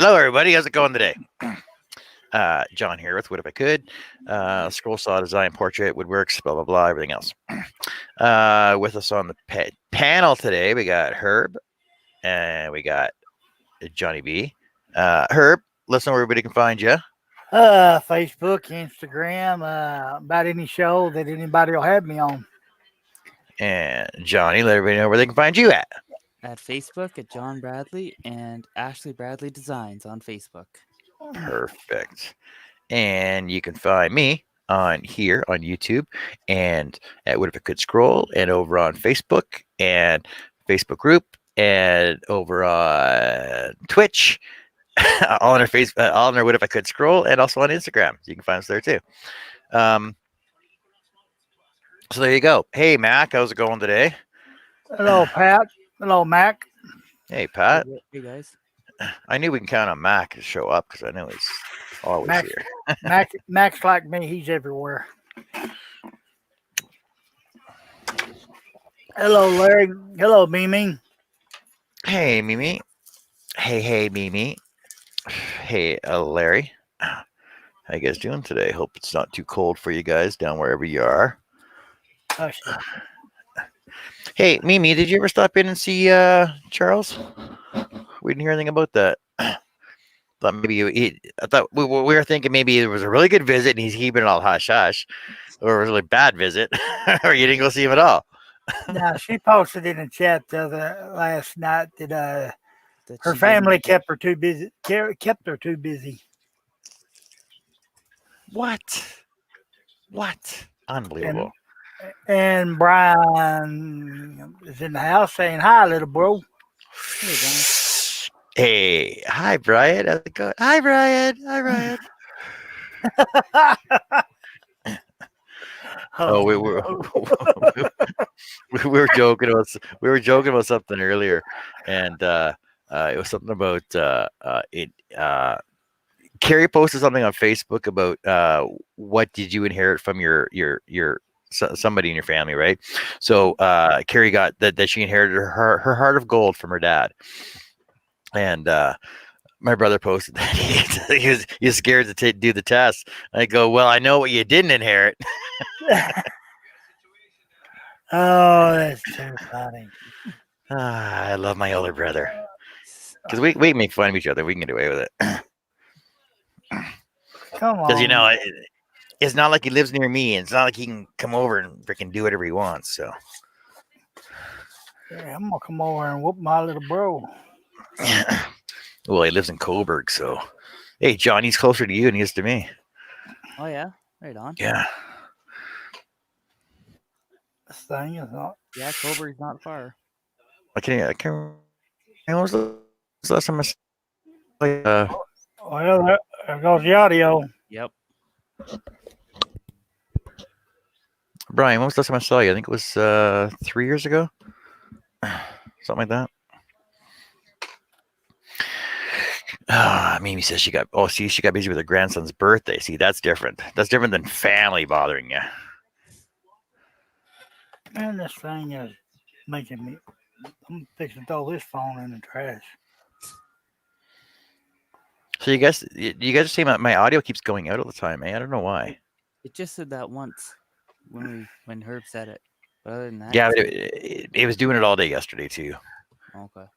Hello, everybody. How's it going today? John here with What If I Could. Scroll Saw Design, Portrait, Woodworks, blah, blah, blah, everything else. With us on the panel today, we got Herb and we got Johnny B. Herb, let us know where everybody can find you. Facebook, Instagram, about any show that anybody will have me on. And Johnny, let everybody know where they can find you at. At Facebook at John Bradley and Ashley Bradley Designs on Facebook. Perfect. And you can find me on here on YouTube and at What If I Could Scroll and over on Facebook and Facebook group and over on Twitch, all on our all on our What If I Could Scroll and also on Instagram. You can find us there too. So there you go. Hey Mac, how's it going today? Hello, Pat. Hello, Mac. Hey Pat. Hey guys. I knew we can count on Mac to show up because I know he's always Mac, here. Mac's like me. He's everywhere. Hello, Larry. Hello, Mimi. Hey Mimi. Hey Mimi. Hey Larry. How you guys doing today? Hope it's not too cold for you guys down wherever you are. Oh, shit. Hey Mimi, did you ever stop in and see Charles? We didn't hear anything about that. Thought maybe I thought we were thinking maybe it was a really good visit and he's keeping it all hush hush, or a really bad visit, or you didn't go see him at all. Now, she posted in the chat last night that her she family kept her too busy. Kept her too busy. What? Unbelievable. And Brian is in the house saying hi, little bro. Hey, Brian. Hey, hi Brian. How's it going? Hi Brian. Oh, we were joking about something earlier, and it was something about Carrie posted something on Facebook about what did you inherit from your somebody in your family, right? So Carrie got that she inherited her heart of gold from her dad, and my brother posted that he was scared to do the test. I go, well, I know what you didn't inherit. Oh, that's too funny. I love my older brother because we make fun of each other. We can get away with it. Come on. Because it's not like he lives near me, and it's not like he can come over and freaking do whatever he wants. So yeah, I'm gonna come over and whoop my little bro. Well, he lives in Coburg, so hey, Johnny's closer to you than he is to me. Oh yeah, right on. Yeah. This thing is not. Yeah, Coburg's not far. I can't. When was the last time I saw Well, there goes the audio. Yep. Brian? When was the last time I saw you? I think it was 3 years ago, something like that. Mimi says she got busy with her grandson's birthday. See, that's different. That's different than family bothering you. Man, this thing is making me. I'm fixing to throw this phone in the trash. So you guys are saying my audio keeps going out all the time, eh? I don't know why. It just said that once when Herb said it. But other than that, Yeah, but it was doing it all day yesterday too. okay.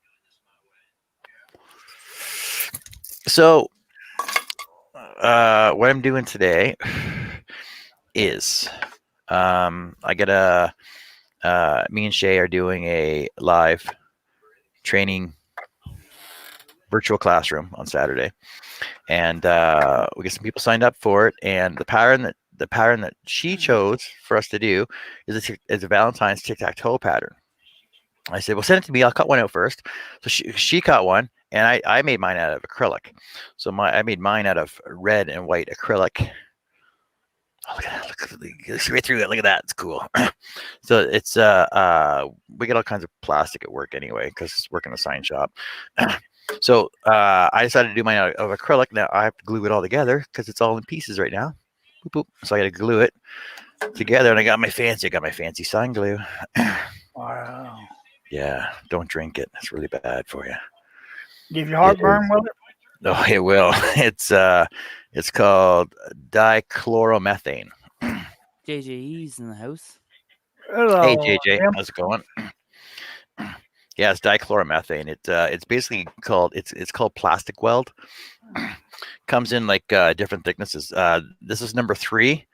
So, what I'm doing today is, I got me and Shay are doing a live training virtual classroom on Saturday, and we get some people signed up for it. And the pattern that she chose for us to do is a Valentine's tic-tac-toe pattern. I said, well, send it to me. I'll cut one out first. So she cut one, and I made mine out of acrylic. So I made mine out of red and white acrylic. Oh, look at that. Look right through it. Look at that. It's cool. So it's we get all kinds of plastic at work anyway, because it's work in a sign shop. So I decided to do mine out of acrylic. Now I have to glue it all together because it's all in pieces right now. Boop, boop. So I got to glue it together, and I got my fancy sign glue. Wow. Yeah, don't drink it. It's really bad for you. Give you heartburn with it? Oh, it will. It's called dichloromethane. JJE's in the house. Hey Hello, JJ, Jim. how's it going? Yeah, it's dichloromethane. It's basically called it's called plastic weld. Comes in like different thicknesses. This is number 3,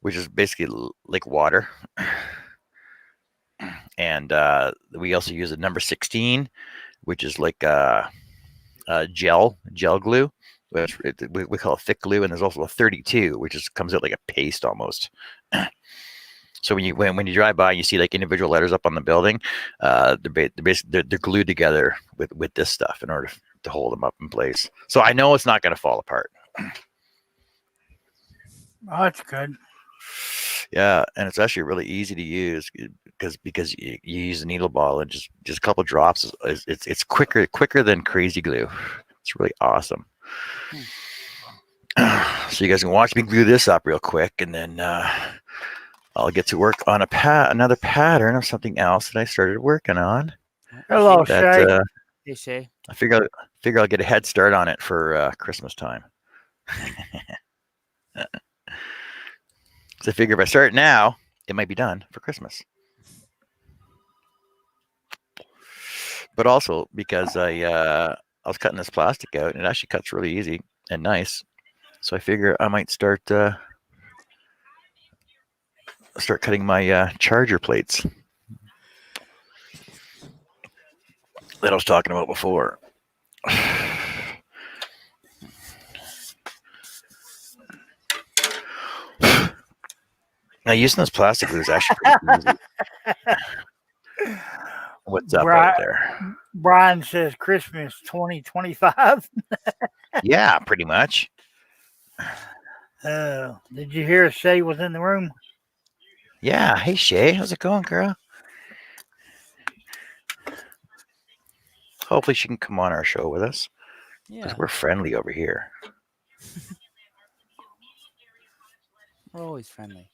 which is basically like water, and we also use a number 16, which is like gel glue, which we call it thick glue, and there's also a 32, which is comes out like a paste almost. So when you drive by and you see like individual letters up on the building, they're glued together with this stuff in order to hold them up in place. So I know it's not going to fall apart. Oh, that's good. Yeah, and it's actually really easy to use because you use a needle ball and just a couple drops. It's quicker than crazy glue. It's really awesome. So you guys can watch me glue this up real quick, and then I'll get to work on another pattern of something else that I started working on. Oh, Hello, Shay. That Shay. Hey, Shay. I figure I'll get a head start on it for Christmas time. So I figure if I start now, it might be done for Christmas. But also because I was cutting this plastic out, and it actually cuts really easy and nice. So I figure I might start cutting my charger plates that I was talking about before. Now using this plastic glue is actually pretty easy. What's up out there? Brian says Christmas 2025. Yeah, pretty much. Did you hear Shay was in the room? Yeah. Hey Shay, how's it going, girl? Hopefully she can come on our show with us. Yeah, Because we're friendly over here. we're always friendly.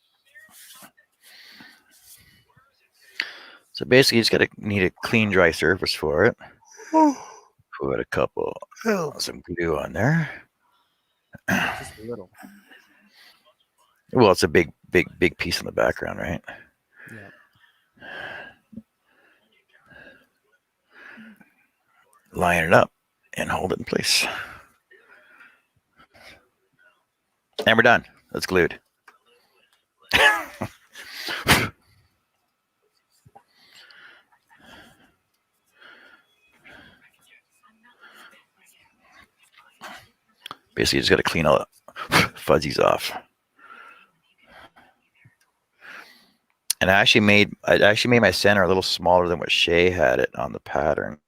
So basically, you just need a clean, dry surface for it. Put a couple, some glue on there. Just a little. Well, it's a big piece in the background, right? Yep. Line it up and hold it in place. And we're done. That's glued. Basically, you just got to clean all the fuzzies off. And I actually made my center a little smaller than what Shay had it on the pattern.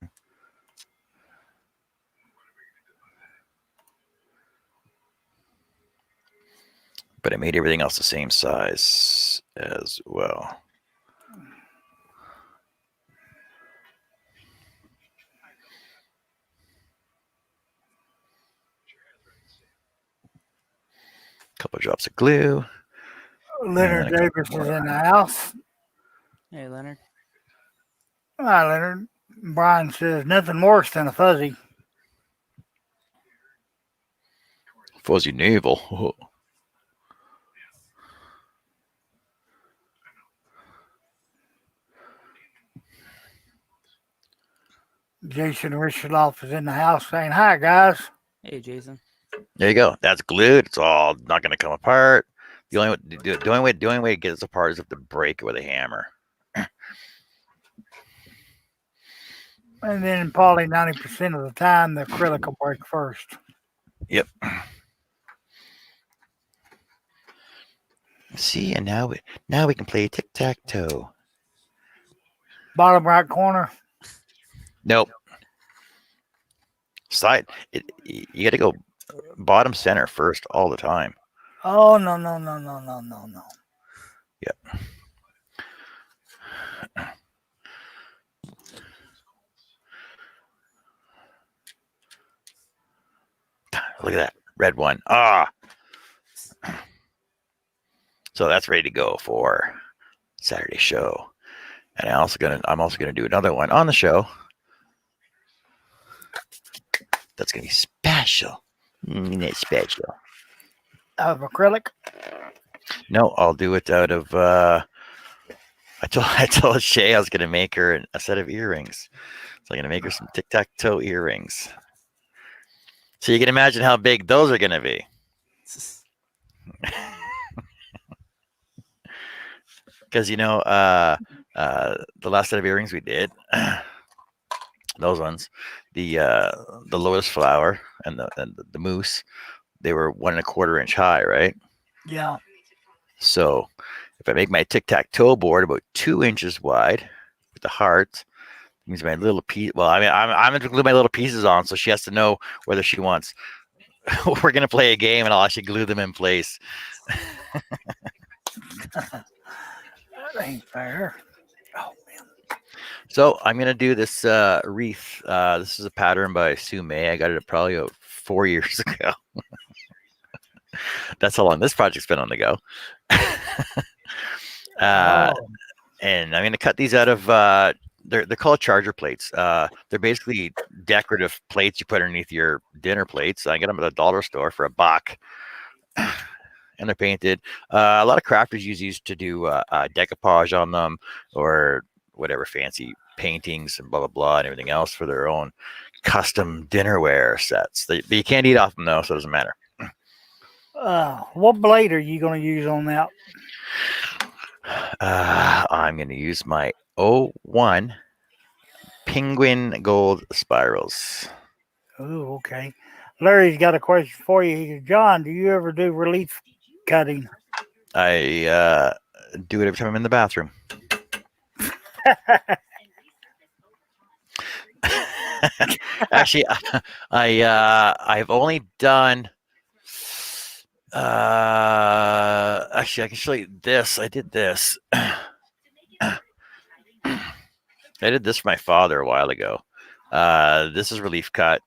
But I made everything else the same size as well. Couple of drops of glue. Leonard Davis is in the house. Hey, Leonard. Hi, Leonard. Brian says nothing worse than a fuzzy. Fuzzy navel. Jason Richardoff is in the house saying hi, guys. Hey, Jason. There you go. That's glued. It's all not going to come apart. The only way to get this apart is if to break it with a hammer. And then probably 90% of the time, the acrylic will break first. Yep. See, and now we can play tic-tac-toe. Bottom right corner. Nope. Side. You got to go bottom center first all the time. Oh, no. Yep. Look at that red one. So that's ready to go for Saturday show. And I'm also gonna do another one on the show. That's gonna be special. It's special. Of acrylic. No, I'll do it out of. I told Shay I was gonna make her a set of earrings. So I'm gonna make her some tic-tac-toe earrings. So you can imagine how big those are gonna be. Because the last set of earrings we did, those ones, the lotus flower and the moose, they were 1.25 inch high, right? Yeah. So if I make my tic-tac-toe board about 2 inches wide with the heart, means my little piece. Well, I mean, I'm gonna glue my little pieces on, so she has to know whether she wants. We're gonna play a game, and I'll actually glue them in place. That ain't fair. Oh man. So I'm gonna do this wreath. This is a pattern by Sue May. I got it probably about 4 years ago. That's how long this project's been on the go. Oh. And I'm gonna cut these out of. They're called charger plates. They're basically decorative plates you put underneath your dinner plates. I get them at the dollar store for $1. And they're painted. A lot of crafters use these to do decoupage on them or whatever fancy paintings and blah blah blah and everything else for their own custom dinnerware sets. But you can't eat off them though, so it doesn't matter. What blade are you going to use on that? I'm going to use my 01 Penguin Gold Spirals. Oh, okay. Larry's got a question for you. He goes, John, do you ever do relief cutting? I do it every time I'm in the bathroom. Actually, I've only done. Actually, I can show you this. I did this. I did this for my father a while ago. This is relief cut,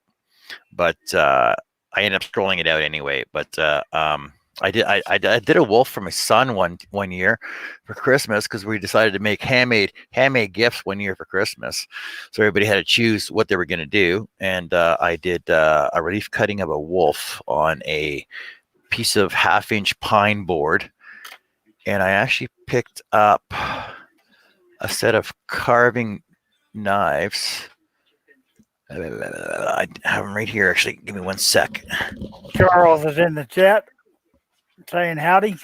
but I ended up scrolling it out anyway. But I did a wolf for my son one year for Christmas because we decided to make handmade gifts one year for Christmas. So everybody had to choose what they were going to do, and I did a relief cutting of a wolf on a piece of 1/2 inch pine board, and I actually picked up a set of carving knives. I have them right here. Actually, give me 1 sec. Charles is in the chat saying howdy.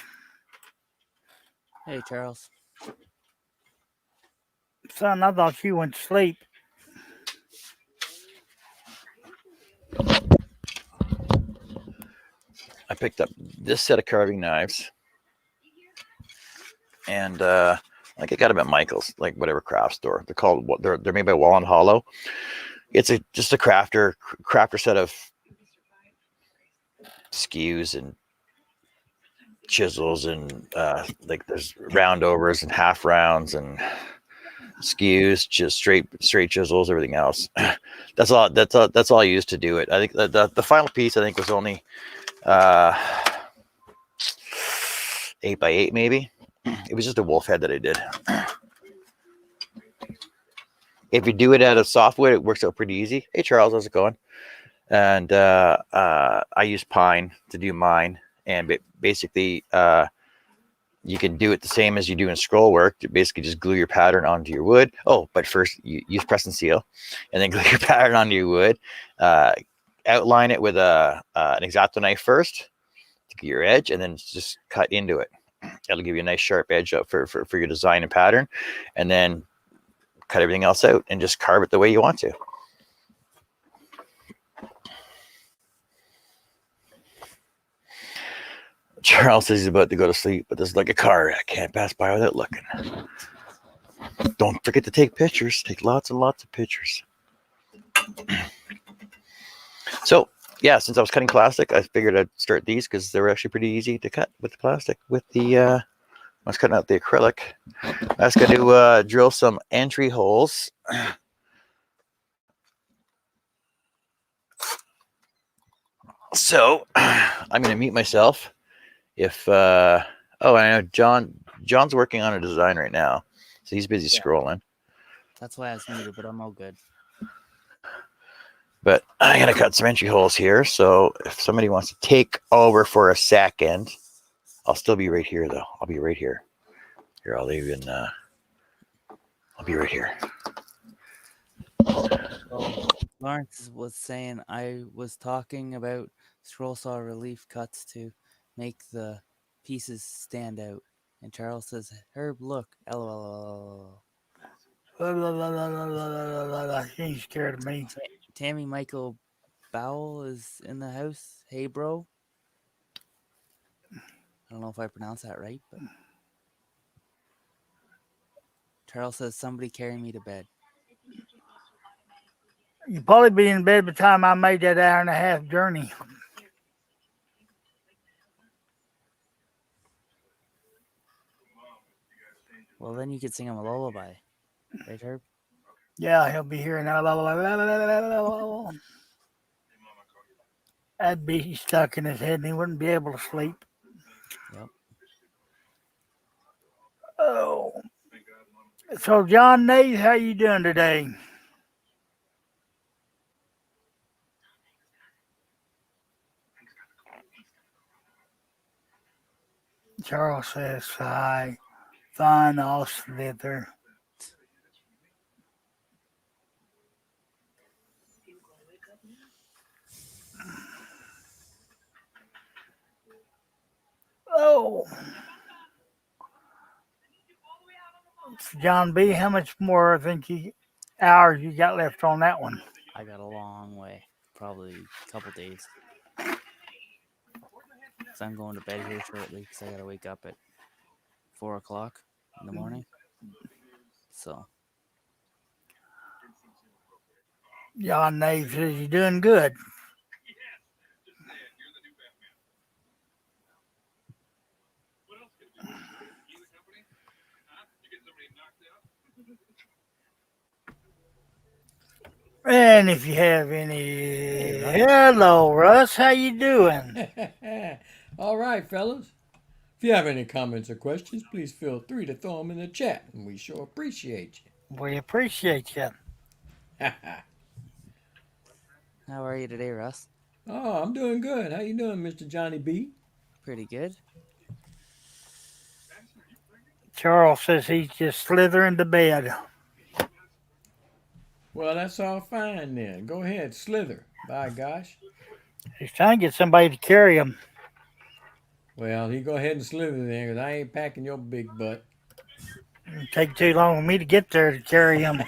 Hey, Charles. Son, I thought you went to sleep. I picked up this set of carving knives, and like I got them at Michael's, like whatever craft store. They're called. They're made by Wall and Hollow. It's just a crafter set of skews and chisels and like there's round overs and half rounds and skews, just straight chisels, everything else. That's all I used to do it. I think the final piece I think was only 8x8 maybe. It was just a wolf head that I did. If you do it out of softwood, it works out pretty easy. Hey Charles, how's it going? And I use pine to do mine, and basically you can do it the same as you do in scroll work. You basically just glue your pattern onto your wood. Oh, but first you use press and seal, and then glue your pattern onto your wood. Outline it with an X-Acto knife first to get your edge, and then just cut into it. That'll give you a nice sharp edge up for your design and pattern, and then cut everything else out and just carve it the way you want to. Charles says he's about to go to sleep, but there's like a car I can't pass by without looking. Don't forget to take pictures. Take lots and lots of pictures. So, yeah, since I was cutting plastic, I figured I'd start these because they were actually pretty easy to cut with the plastic. With the, I was cutting out the acrylic. I was going to drill some entry holes. So, I'm going to mute myself. If I know John's working on a design right now, so he's busy scrolling. That's why I was muted, but I'm all good. But I gotta cut some entry holes here. So if somebody wants to take over for a second, I'll still be right here though. I'll be right here. Here, I'll be right here. Lawrence was saying I was talking about scroll saw relief cuts to make the pieces stand out. And Charles says, Herb, look. LOL. She ain't scared of me. Tammy Michael Bowell is in the house. Hey, bro. I don't know if I pronounced that right, but Charles says, somebody carry me to bed. You'd probably be in bed by the time I made that hour and a half journey. Well, then you could sing him a lullaby. Right, Herb? Yeah, he'll be hearing that. That'd be stuck in his head and he wouldn't be able to sleep. Yep. Oh. So, John Nays, how you doing today? Charles says, hi. Fine, I'll slither. Oh. John B., how much more hours you got left on that one? I got a long way. Probably a couple days. Because I'm going to bed here shortly because I got to wake up at 4 o'clock in the morning. So. John Nays says, you're doing good. And if you have any, hello, Russ, how you doing? All right, fellas. If you have any comments or questions, please feel free to throw them in the chat, and we sure appreciate We appreciate you. you. How are you today, Russ? Oh, I'm doing good. How you doing, Mr. Johnny B? Pretty good. Charles says he's just slithering to bed. Well, that's all fine then. Go ahead, slither. By gosh. He's trying to get somebody to carry him. Well, you go ahead and slither then, because I ain't packing your big butt. It'll take too long for me to get there to carry him.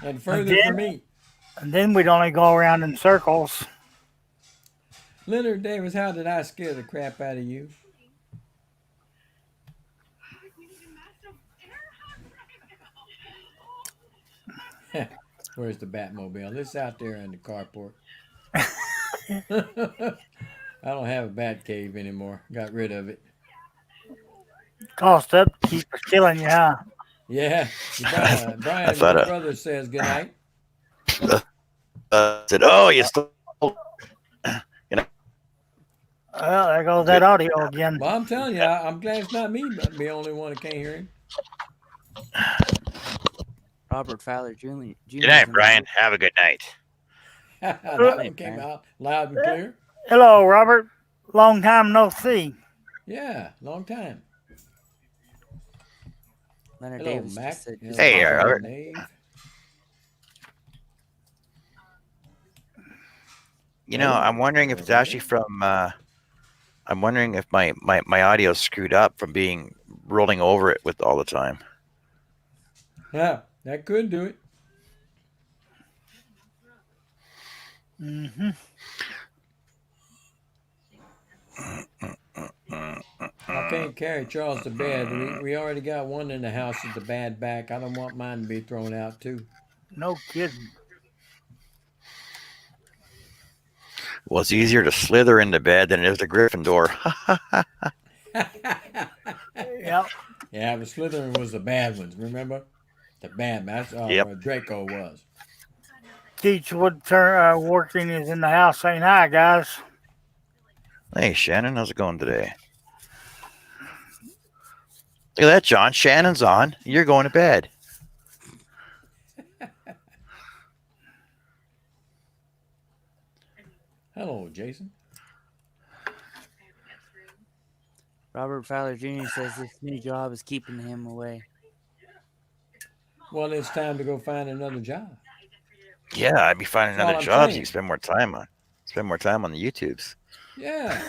And further for me. And then we'd only go around in circles. Leonard Davis, how did I scare the crap out of you? Where's the Batmobile? It's out there in the carport. I don't have a bat cave anymore. Got rid of it. Cost up to keep killing you, huh? Yeah. Brian, I my thought brother says good night. said, "Oh, you still." Well, there goes that audio again. Well, I'm telling you, I'm glad it's not me, but the only one that can't hear him. Robert Fowler Jr. Good night, Brian. Have a good night. That one came Brian. out loud and clear. Hello, Robert. Long time no see. Yeah, long time. Leonard Hello, Davis Mac. just said, Hello, Hey, Robert. Dave. You know, I'm wondering if it's actually from. I'm wondering if my audio screwed up from being rolling over it with all the time. Yeah, that could do it. Mm-hmm. I can't carry Charles to bed. We already got one in the house with the bad back. I don't want mine to be thrown out too. No kidding. Well, it's easier to slither into bed than it is to Gryffindor. Yep. Yeah, the Slytherin was the bad ones. Remember, the bad. That's Yep. Draco was. Keith working is in the house saying hi, guys. Hey, Shannon, how's it going today? Look at that, John. Shannon's on. You're going to bed. Hello, Jason. Robert Fowler Jr. says this new job is keeping him away. Well, it's time to go find another job. Yeah, I'd be finding That's all other I'm jobs. You saying. can spend more time on the YouTubes. Yeah.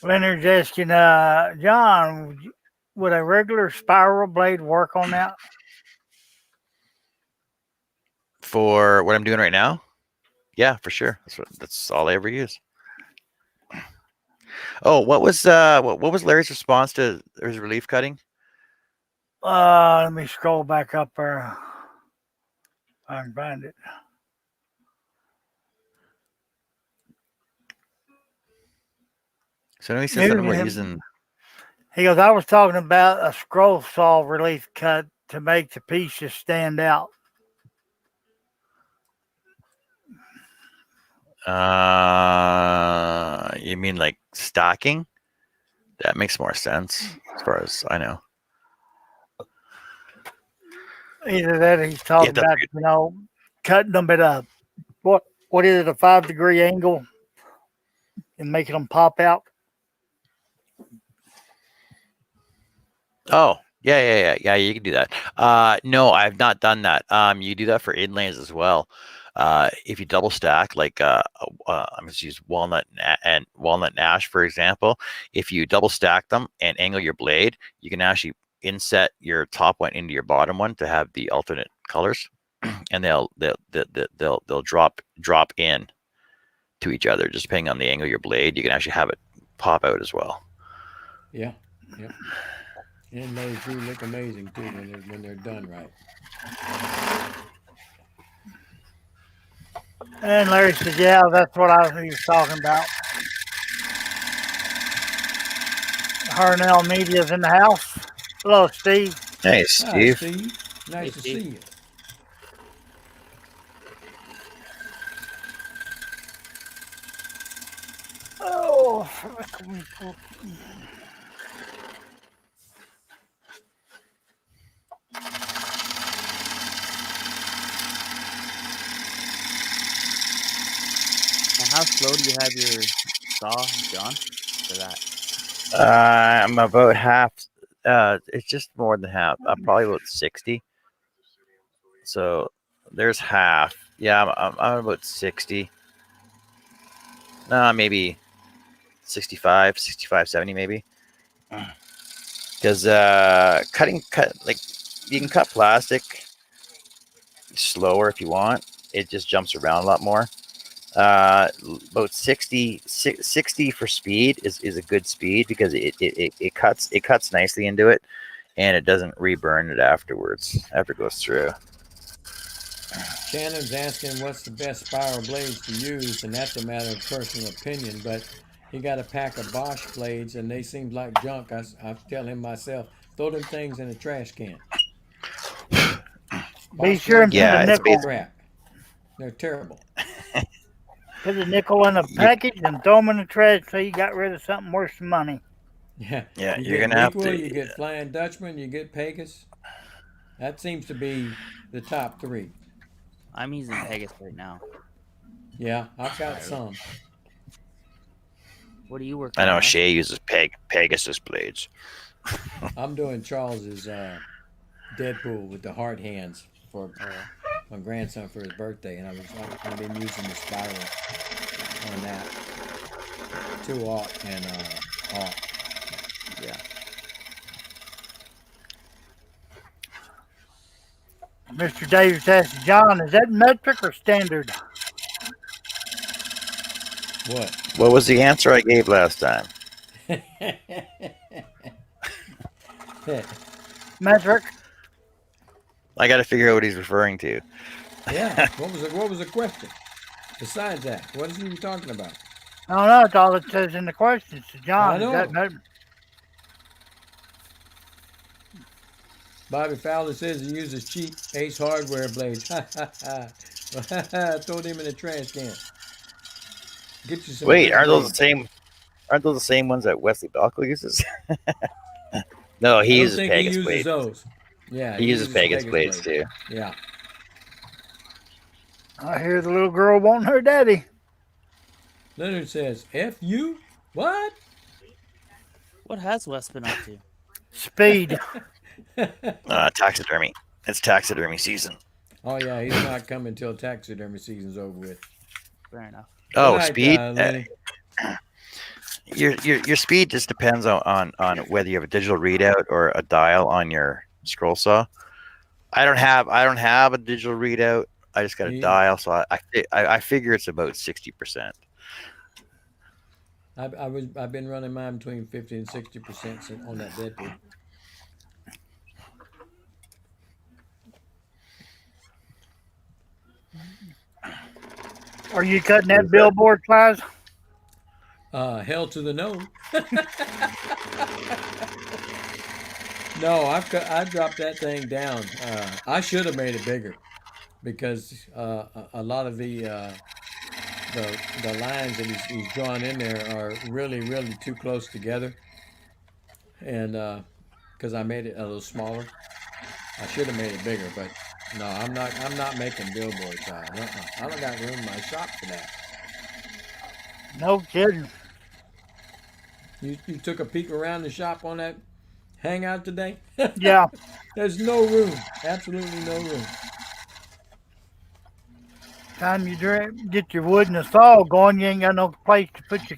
Leonard's asking, John, would a regular spiral blade work on that? For what I'm doing right now, yeah, for sure. That's all I ever use. Oh, what was Larry's response to his relief cutting? Let me scroll back up there. I can find it. So he said something about using. He goes, I was talking about a scroll saw relief cut to make the pieces stand out. You mean like stocking? That makes more sense as far as I know. Either that, or he's talking about cutting them at a what is it, a 5-degree angle, and making them pop out. Oh, yeah. You can do that. No, I've not done that. You do that for inlays as well. If you double stack, like I'm just use walnut and walnut and ash for example. If you double stack them and angle your blade, you can actually inset your top one into your bottom one to have the alternate colors, and they'll drop in to each other just depending on the angle of your blade. You can actually have it pop out as well. Yeah. Yep. Inlays do look amazing too when they're done right. And Larry says, yeah, that's what he was talking about. Harnell Media's in the house. Hello, Steve. Hey, Hi, Steve. Steve. Nice to Steve. see you. Oh, Now, how slow do you have your saw, John, for that? I'm about half. It's just more than half. I'm probably about 60. So there's half. Yeah, I'm about 60. Maybe 65, 70 maybe. Because cut like you can cut plastic slower if you want. It just jumps around a lot more. About 60 for speed is a good speed because it cuts nicely into it, and it doesn't reburn it afterwards after it goes through. Shannon's asking what's the best spiral blades to use, and that's a matter of personal opinion. But he got a pack of Bosch blades, and they seem like junk. I tell him myself, throw them things in a trash can. Be Bosch sure and blades put a are nickel. crap. They're terrible. Put a nickel in a package and throw them in the trash so you got rid of something worse than money. Yeah, Yeah, you you're get gonna have Weequil, to. you get Flying Dutchman, you get Pegasus. That seems to be the top three. I'm using Pegasus right now. Yeah, I've got some. What are you working I know on? Shay uses Pegasus blades. I'm doing Charles's Deadpool with the hard hands for my grandson for his birthday, and I've been using the spiral on that 2-aught and aught. Yeah. Mr. Davis asked John, is that metric or standard? What? What was the answer I gave last time? Metric. I got to figure out what he's referring to. Yeah. What was the question? Besides that, what is he talking about? I don't know. It's all it says in the questions to John. I know. Is that metric? Bobby Fowler says he uses cheap Ace Hardware blades. Throw them in the trash can. Get you some Wait, good blades. Aren't those the same ones that Wesley Buckle uses? No, he I don't uses think he Pegasus uses blade. those. Yeah, He uses Pegasus blades too. Yeah. I hear the little girl wanting her daddy. Leonard says, "F you? What?" What has Wes been up to? Speed. Taxidermy. It's taxidermy season. Oh yeah, he's not coming till taxidermy season's over with. Fair enough. Good Oh, night, speed. Lenny. Your speed just depends on whether you have a digital readout or a dial on your scroll saw. I don't have a digital readout. I just got a dial, so I figure it's about 60%. I've been running mine between 50 and 60% on that Deadpool. Are you cutting that billboard, Clive? Hell to the no. No, I've dropped that thing down. I should have made it bigger because a lot of the lines that he's drawn in there are really too close together, and because I made it a little smaller, I should have made it bigger. But no, I'm not making billboards. I don't got room in my shop for that. No kidding. You took a peek around the shop on that hangout today? Yeah. There's no room. Absolutely no room. Time you get your wood in the saw going, you ain't got no place to put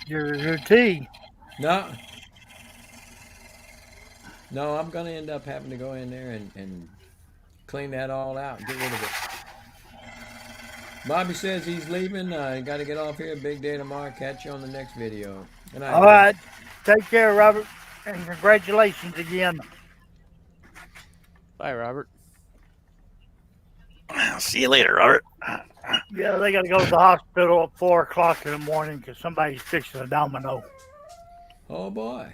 your your tea. No. No, I'm gonna end up having to go in there and clean that all out and get rid of it. Bobby says he's leaving. Got to get off here. Big day tomorrow. Catch you on the next video. Good night. All right. Take care, Robert. And congratulations again. Bye, Robert. I'll see you later, Robert. Yeah, they got to go to the hospital at 4 o'clock in the morning because somebody's fixing a domino. Oh boy!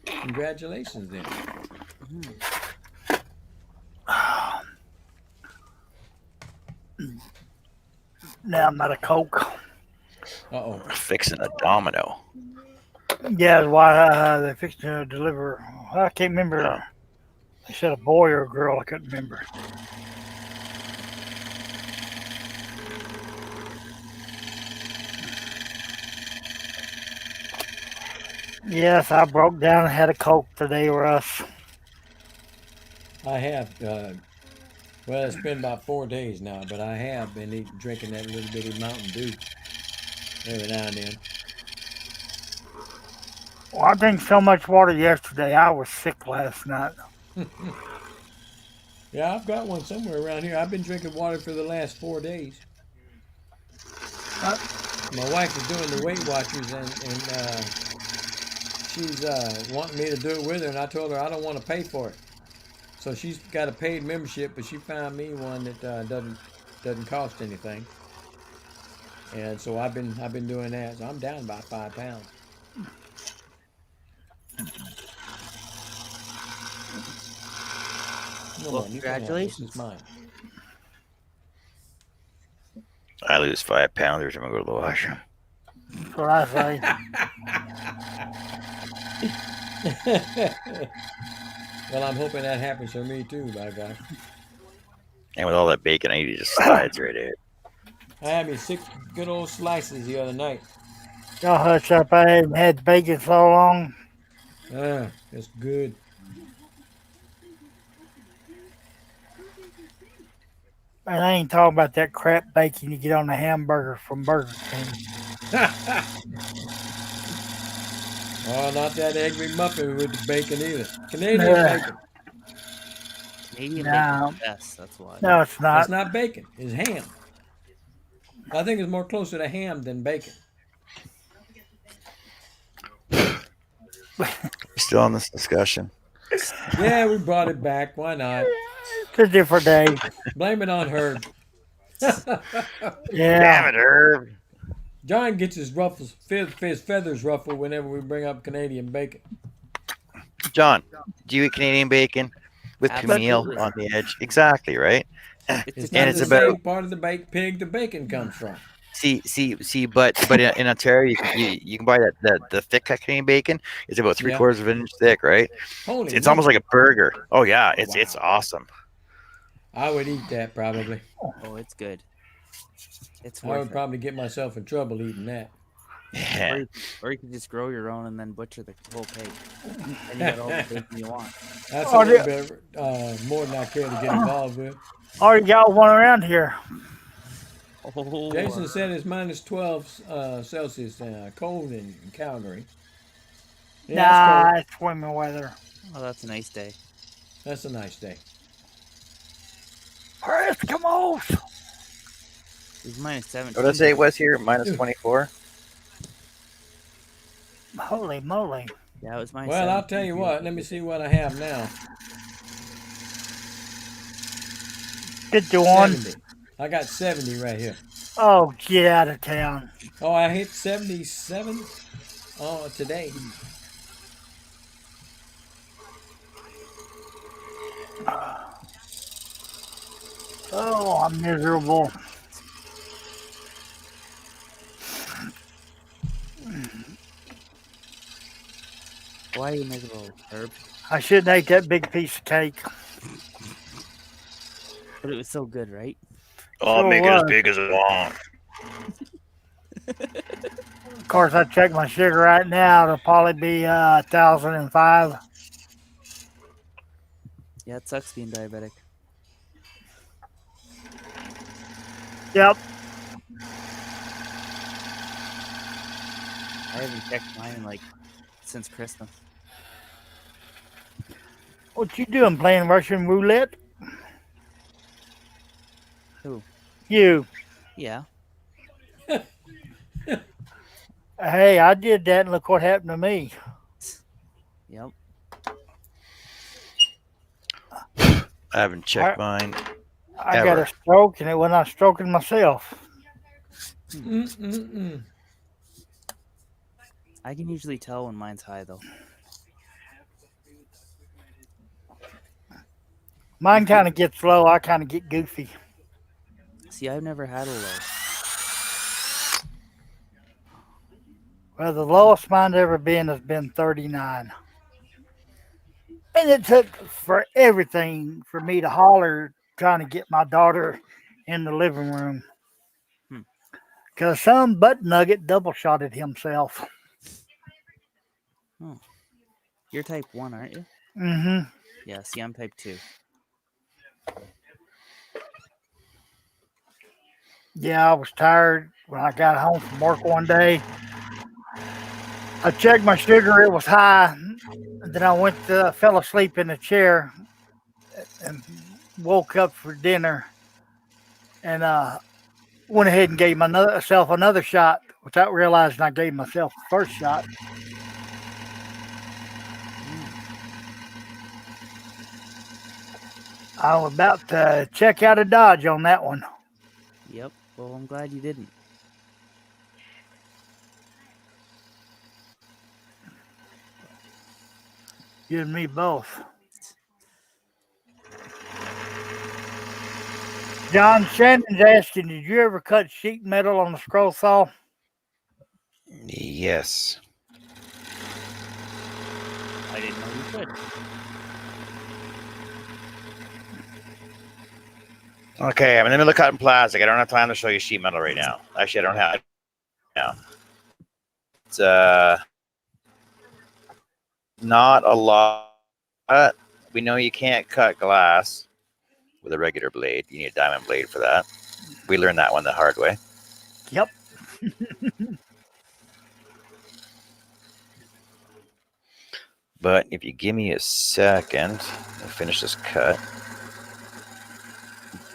Congratulations then. Now I'm out of Coke. Uh-oh. Fixing a domino. Yeah, why they're fixing to deliver. I can't remember. They said a boy or a girl. I couldn't remember. Yes, I broke down and had a Coke today, Russ. I have. Well, it's been about 4 days now, but I have been drinking that little bitty Mountain Dew every now and then. Well, I drank so much water yesterday. I was sick last night. Yeah, I've got one somewhere around here. I've been drinking water for the last 4 days. My wife is doing the Weight Watchers, and she's wanting me to do it with her, and I told her I don't want to pay for it. So she's got a paid membership, but she found me one that doesn't cost anything. And so I've been doing that. So I'm down about 5 pounds. Well, congratulations. This is mine. I lose 5 pounds every time I go to the washroom. That's what I say. Well, I'm hoping that happens for me too, by God. And with all that bacon, I eat, it just slides right out. I had me 6 good old slices the other night. Y'all hush up. I hadn't had bacon so long. It's good. And I ain't talking about that crap bacon you get on the hamburger from Burger King. Oh, not that Egg McMuffin with the bacon either. Canadian bacon. Canadian bacon is the best, that's why. No, it's not. It's not bacon. It's ham. I think it's more closer to ham than bacon. Still on this discussion. Yeah, we brought it back. Why not? It's a different day. Blame it on Herb. Yeah. Damn it, Herb. John gets his feathers ruffled whenever we bring up Canadian bacon. John, do you eat Canadian bacon with Absolutely. Camille on the edge? Exactly, right? It's not the same part of the pig the bacon comes from. See, but in Ontario, you can buy the thick Canadian bacon. It's about 3/4 of an inch thick, right? Holy It's almost like a burger. Oh yeah, Oh, it's wow. awesome. I would eat that probably. Oh, it's good. It's I worth would it. probably get myself in trouble eating that. Yeah. Or you could just grow your own and then butcher the whole pig. And you got all the bacon you want. That's a little bit more than I care to get involved with. Already got one around here. Oh, Jason said it's minus 12 Celsius, cold in Calgary. Yeah, it's Nah, cold. it's swimming weather. oh, that's a nice day. That's a nice day. Chris, come off. It's minus 17. What did I say it was here? Minus Dude. 24. Holy moly. Yeah, it was minus Well, 17. I'll tell you what. Let me see what I have now. Get you one. 70. I got 70 right here. Oh, get out of town. Oh, I hit 77 today. Oh, I'm miserable. Why are you miserable, Herb? I shouldn't have ate that big piece of cake. But it was so good, right? I'll Sure make it as was. big as I want. Of course, I check my sugar right now. It'll probably be 1,005. Yeah, it sucks being diabetic. Yep. I haven't checked mine like since Christmas. What you doing? Playing Russian roulette? Who? You. Yeah. Hey, I did that, and look what happened to me. Yep. I haven't checked mine. I got a stroke, and it was not stroking myself. I can usually tell when mine's high, though. Mine kind of gets low. I kind of get goofy. See, I've never had a low. Well, the lowest mine's ever been has been 39. And it took for everything for me to holler trying to get my daughter in the living room. Because some butt nugget double shotted himself. Oh. You're type 1, aren't you? Mm-hmm. Yeah, see, I'm type 2. Yeah, I was tired when I got home from work one day. I checked my sugar, it was high. And then I fell asleep in the chair and woke up for dinner and went ahead and gave myself another shot without realizing I gave myself the first shot. I was about to check out of Dodge on that one. Yep. Well, I'm glad you didn't. You and me both. John Shannon's asking, did you ever cut sheet metal on the scroll saw? Yes. I didn't know you could. Okay, I'm in the middle of cutting plastic. I don't have time to show you sheet metal right now. Actually, I don't have. Yeah. It's not a lot. We know you can't cut glass with a regular blade. You need a diamond blade for that. We learned that one the hard way. Yep. But if you give me a second, I'll finish this cut.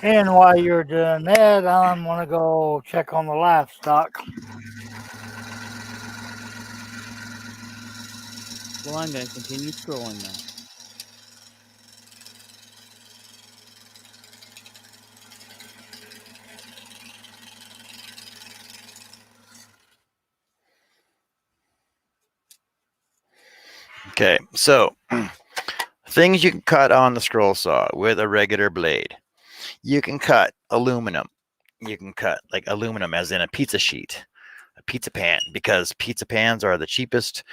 And while you're doing that, I'm going to go check on the livestock. Well, I'm going to continue scrolling now. Okay, so things you can cut on the scroll saw with a regular blade. You can cut aluminum, you can cut like aluminum, as in a pizza sheet, a pizza pan, because pizza pans are the cheapest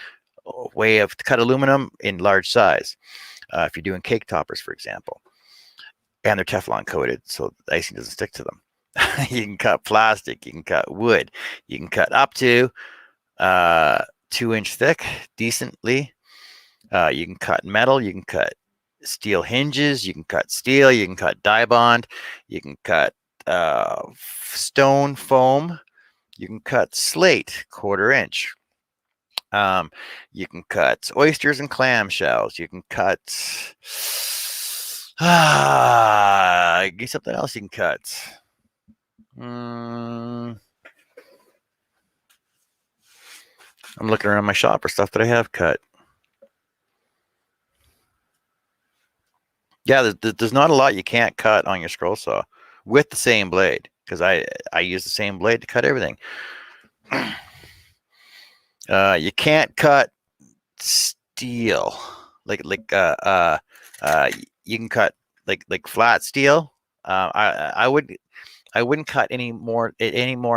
way of to cut aluminum in large size. If you're doing cake toppers, for example, and they're Teflon coated, so the icing doesn't stick to them. You can cut plastic, you can cut wood, you can cut up to 2-inch thick, decently. You can cut metal, you can cut steel hinges, you can cut steel, you can cut die bond, you can cut stone foam, you can cut slate 1/4 inch. You can cut oysters and clam shells. You can cut get something else you can cut. I'm looking around my shop for stuff that I have cut. Yeah, there's not a lot you can't cut on your scroll saw with the same blade, because I use the same blade to cut everything. You can't cut steel like you can cut like flat steel. I wouldn't cut any more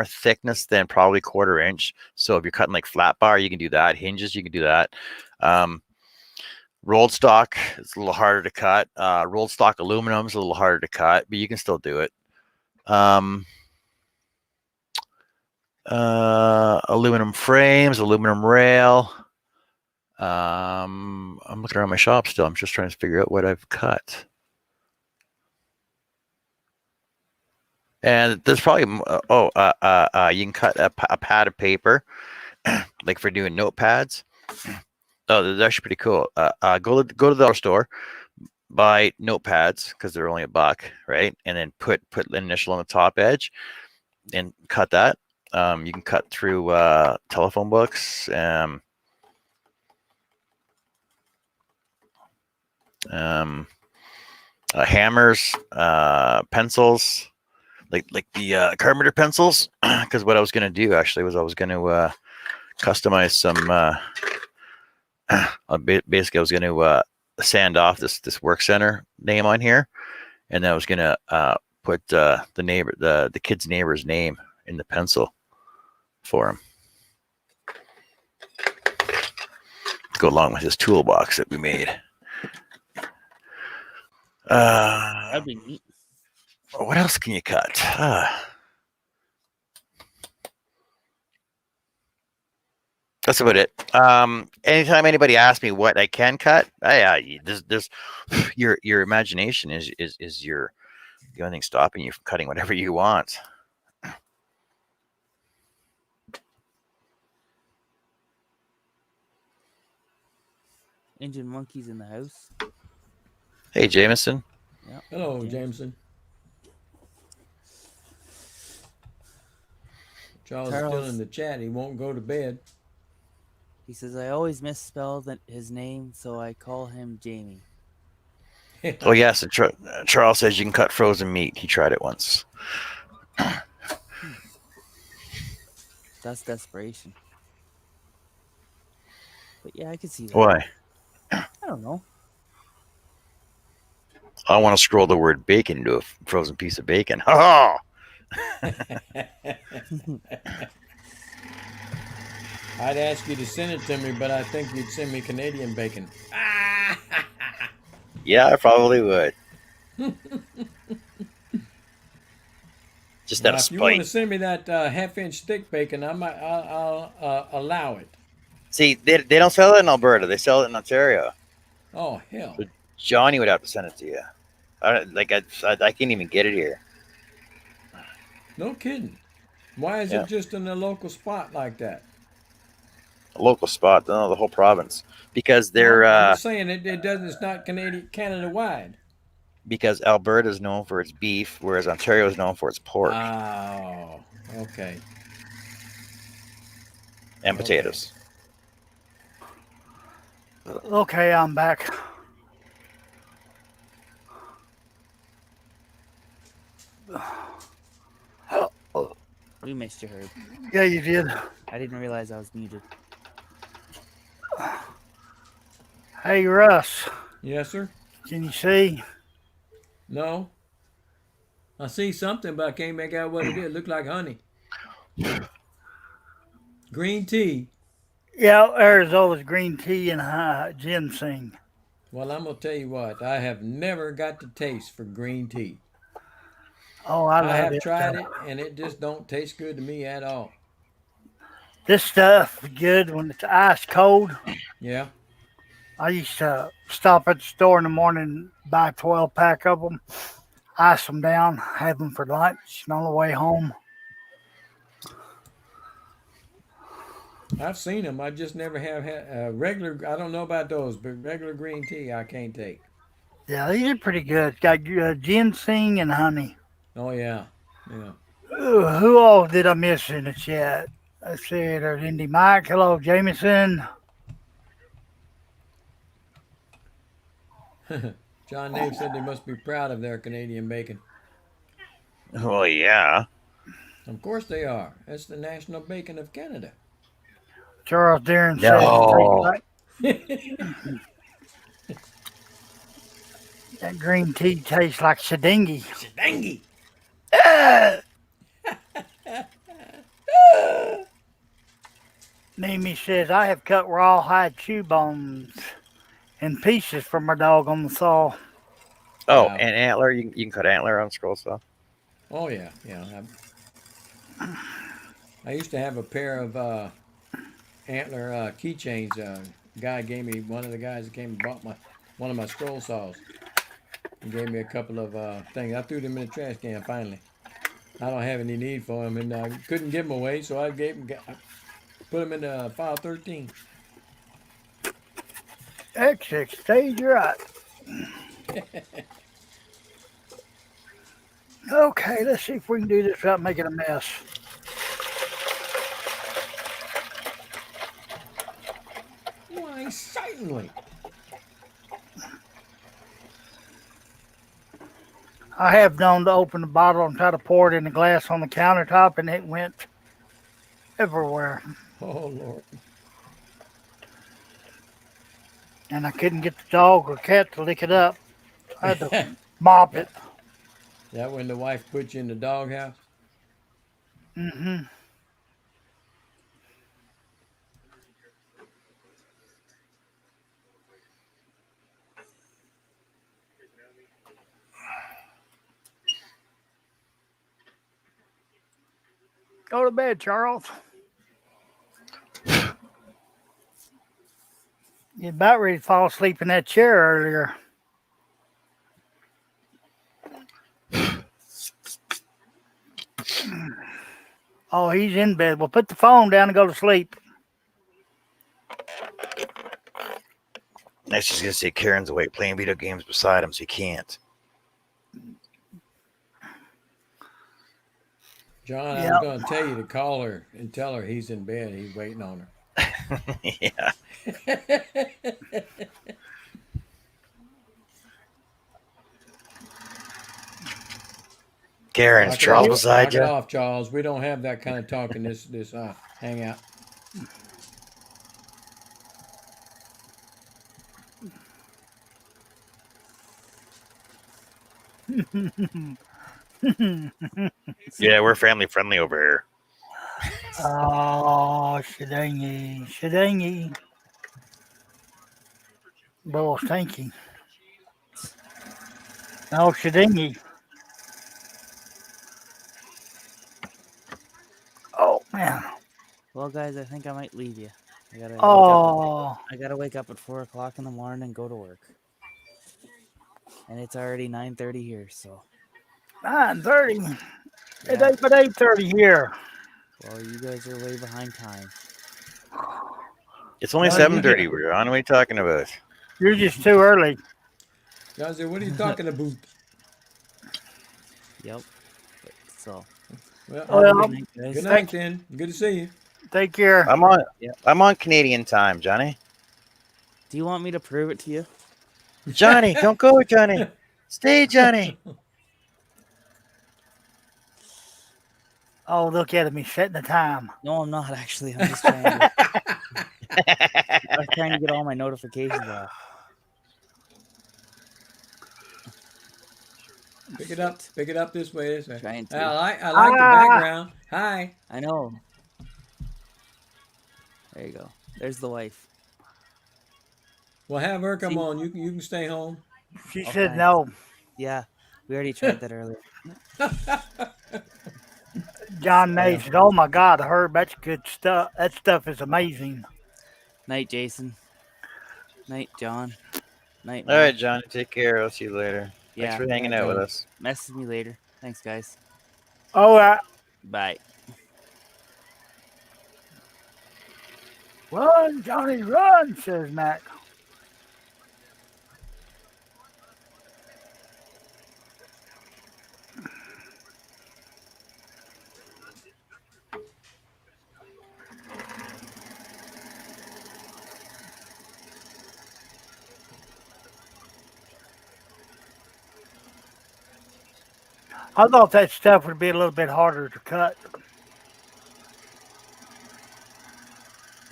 thickness than probably 1/4 inch. So if you're cutting like flat bar, you can do that. Hinges, you can do that. Rolled stock is a little harder to cut. Rolled stock aluminum is a little harder to cut, but you can still do it. Aluminum frames, aluminum rail. I'm looking around my shop still. I'm just trying to figure out what I've cut. And there's probably you can cut a pad of paper, like for doing notepads. Oh, that's actually pretty cool. Go to the dollar store, buy notepads because they're only $1, right? And then put the initial on the top edge, and cut that. You can cut through telephone books. Hammers, pencils, like the Carpenter pencils. Because what I was going to do actually was I was going to customize some. Basically, I was going to sand off this work center name on here, and then I was going to put the kid's neighbor's name in the pencil for him to go along with his toolbox that we made. That'd be neat. What else can you cut? That's about it. Anytime anybody asks me what I can cut, there's your imagination is the only thing stopping you from cutting whatever you want. Engine Monkey's in the house. Hey, Jameson. Yep. Hello, Jameson. Charles is still in the chat. He won't go to bed. He says, I always misspell his name, so I call him Jamie. Oh, yes. And Charles says you can cut frozen meat. He tried it once. That's desperation. But yeah, I can see that. Why? I don't know. I want to scroll the word bacon into a frozen piece of bacon. Ha I'd ask you to send it to me, but I think you'd send me Canadian bacon. Yeah, I probably would. Just out of If you want to spite. send me that half-inch thick bacon, I'll allow it. See, they don't sell it in Alberta. They sell it in Ontario. Oh, hell. So Johnny would have to send it to you. I can't even get it here. No kidding. Why is Yeah. it just in a local spot like that? A local spot, no, the whole province, because they're I'm just saying it doesn't. It's not Canada wide. because Alberta is known for its beef, whereas Ontario is known for its pork Oh, okay. and potatoes. Okay, I'm back. We missed you, Herb. Yeah, you did. I didn't realize I was muted. Hey, Russ, Yes, sir. can you see? No. I see something, but I can't make out what it is. It looked like honey. Green tea. Yeah, Arizona's green tea and ginseng. Well, I'm gonna tell you what. I have never got the taste for green tea. Oh, I I love have it. tried it, and it just don't taste good to me at all. This stuff is good when it's ice cold. Yeah. I used to stop at the store in the morning, buy a 12 pack of them, ice them down, have them for lunch, and on the way home. I've seen them. I just never have had regular. I don't know about those, but regular green tea I can't take. Yeah, these are pretty good. It's got ginseng and honey. Oh yeah, yeah. Ooh, who all did I miss in the chat? Let's see, there's Indy Mike. Hello, Jameson. John Nave said they must be proud of their Canadian bacon. Well, yeah. Of course they are. That's the national bacon of Canada. Charles Darren says it tastes No. like that green tea tastes like shedingy. Shadangi. Mimi says, I have cut rawhide chew bones in pieces for my dog on the saw. Oh, Wow. and antler. You can cut antler on scroll saw. Oh yeah, yeah. I used to have a pair of antler keychains. Guy gave me one of the guys that came and bought one of my scroll saws. He gave me a couple of things. I threw them in the trash can finally. I don't have any need for them, and I couldn't give them away, so I put them in file 13. Exit stage right. Okay, let's see if we can do this without making a mess. Why, certainly. I have known to open the bottle and try to pour it in the glass on the countertop, and it went everywhere. Oh Lord. And I couldn't get the dog or cat to lick it up. I had to mop it. That when the wife put you in the doghouse? Mm-hmm. Go to bed, Charles. You're about ready to fall asleep in that chair earlier. Oh, he's in bed. Well, put the phone down and go to sleep. Next, she's gonna say Karen's awake playing video games beside him, so he can't. John, I was Yep. going to tell you to call her and tell her he's in bed. He's waiting on her. Yeah. Karen's Knock it Charles off. beside Knock you. it off, Charles. We don't have that kind of talk in this hangout. Yeah, we're family friendly over here. Oh, shadangy, shadangy. Little stinky. Oh, shadangy. Oh, man. Well, guys, I think I might leave you. I gotta wake up. Oh, I gotta wake up at 4 o'clock in the morning and go to work. And it's already 9:30 here, so 9:30. It yeah. ain't but 8:30 here. Well, you guys are way behind time. It's only No, 7:30. We're on. What are you talking about? You're just too early. John said, "What are you talking about?" Yep. So Well, have a Well, good night, guys. good night, then. Good to see you. take care. I'm on. Yeah. I'm on Canadian time, Johnny. Do you want me to prove it to you? Johnny, don't go, Johnny. Stay, Johnny. Oh, look at him. He's setting the time. No, I'm not actually. I'm just trying to. I was trying to get all my notifications off. Pick it up. Pick it up this way. This way. Trying to. I like the Ah, background. Hi. I know. There you go. There's the wife. Well, have her come See? on. You can stay home. she Oh, said thanks. no. Yeah, we already tried that earlier. John May Yeah. said, "Oh my God, Herb, that's good stuff. That stuff is amazing." Night, Jason. Night, John. Night, All right, Mac. Johnny. Take care. I'll see you later. Thanks Yeah, for hanging Night, out with John. us. message me later. Thanks, guys. Oh, Bye. run, Johnny, run, says Mac. I thought that stuff would be a little bit harder to cut.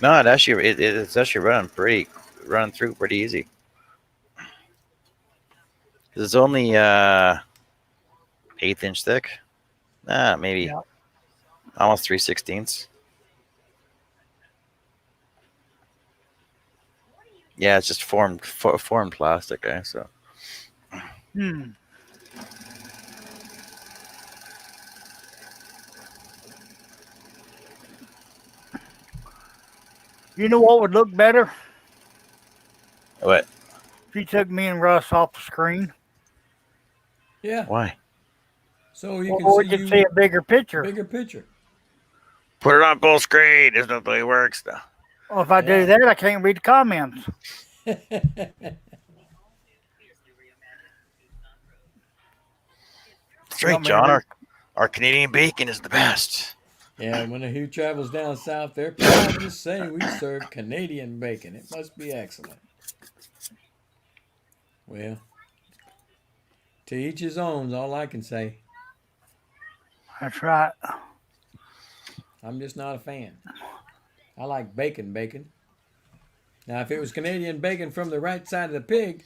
No, it's actually running through pretty easy. 'Cause it's only 1/8 inch thick. Maybe Yeah. almost 3/16. Yeah, it's just formed plastic. So Hmm. You know what would look better? what? If you took me and Russ off the screen. Yeah. Why? So you can Or see we could you see a bigger picture. bigger picture. Put it on full screen. There's no way it works though. Well, if I do Yeah. that, I can't read the comments. That's You right, want me to John. read? Our Canadian bacon is the best. Yeah, when the Who travels down south, they're proud to say we serve Canadian bacon. It must be excellent. Well, to each his own is all I can say. That's right. I'm just not a fan. I like bacon. Now, if it was Canadian bacon from the right side of the pig,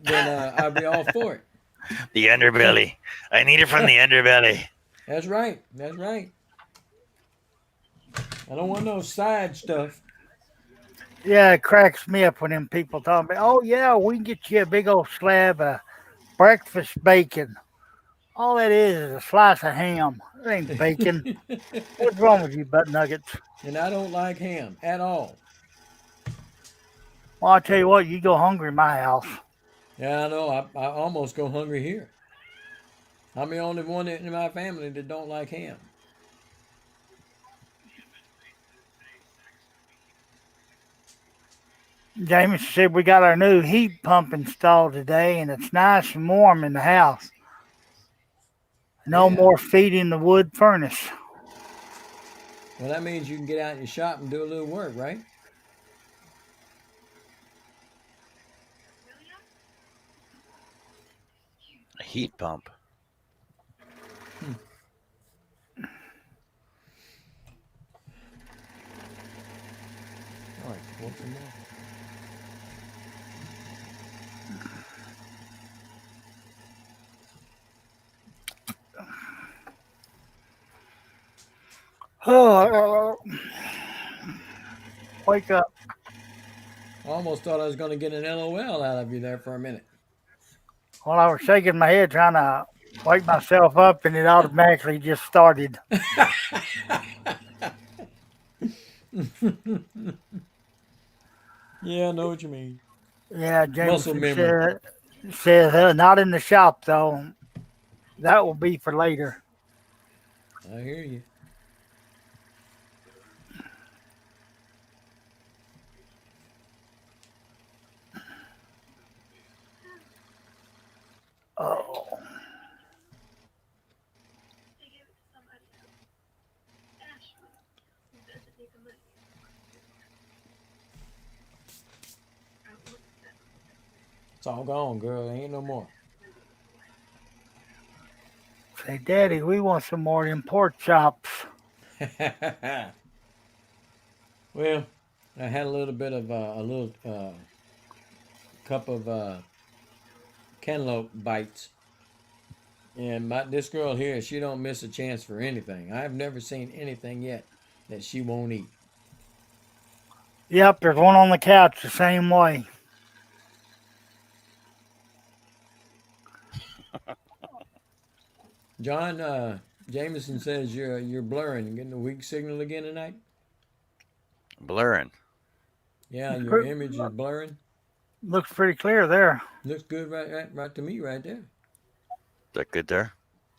then I'd be all for it. The underbelly. I need it from the underbelly. That's right. That's right. I don't want no side stuff. Yeah, it cracks me up when them people talk about, oh, yeah, we can get you a big old slab of breakfast bacon. All that is a slice of ham. It ain't bacon. What's wrong with you, butt nuggets? And I don't like ham at all. Well, I'll tell you what, you go hungry in my house. Yeah, I know. I almost go hungry here. I'm the only one in my family that don't like ham. James said we got our new heat pump installed today, and it's nice and warm in the house. No Yeah. more feeding the wood furnace. Well, that means you can get out in your shop and do a little work, right? A heat pump. All right, want some more? Oh, wake up. I almost thought I was going to get an LOL out of you there for a minute. Well, I was shaking my head trying to wake myself up, and it automatically just started. Yeah, I know what you mean. Yeah, Muscle Jameson memory. said not in the shop, though. That will be for later. I hear you. Oh. It's all gone, girl. There ain't no more. Say, Daddy, we want some more of them pork chops. Well, I had a little bit of a little cup of cantaloupe bites. And this girl here, she don't miss a chance for anything. I've never seen anything yet that she won't eat. Yep, there's one on the couch the same way. John Jameson says you're blurring. You getting a weak signal again tonight? Blurring. Yeah, your image is blurring. Looks pretty clear there. Looks good right to me right there. Is that good there?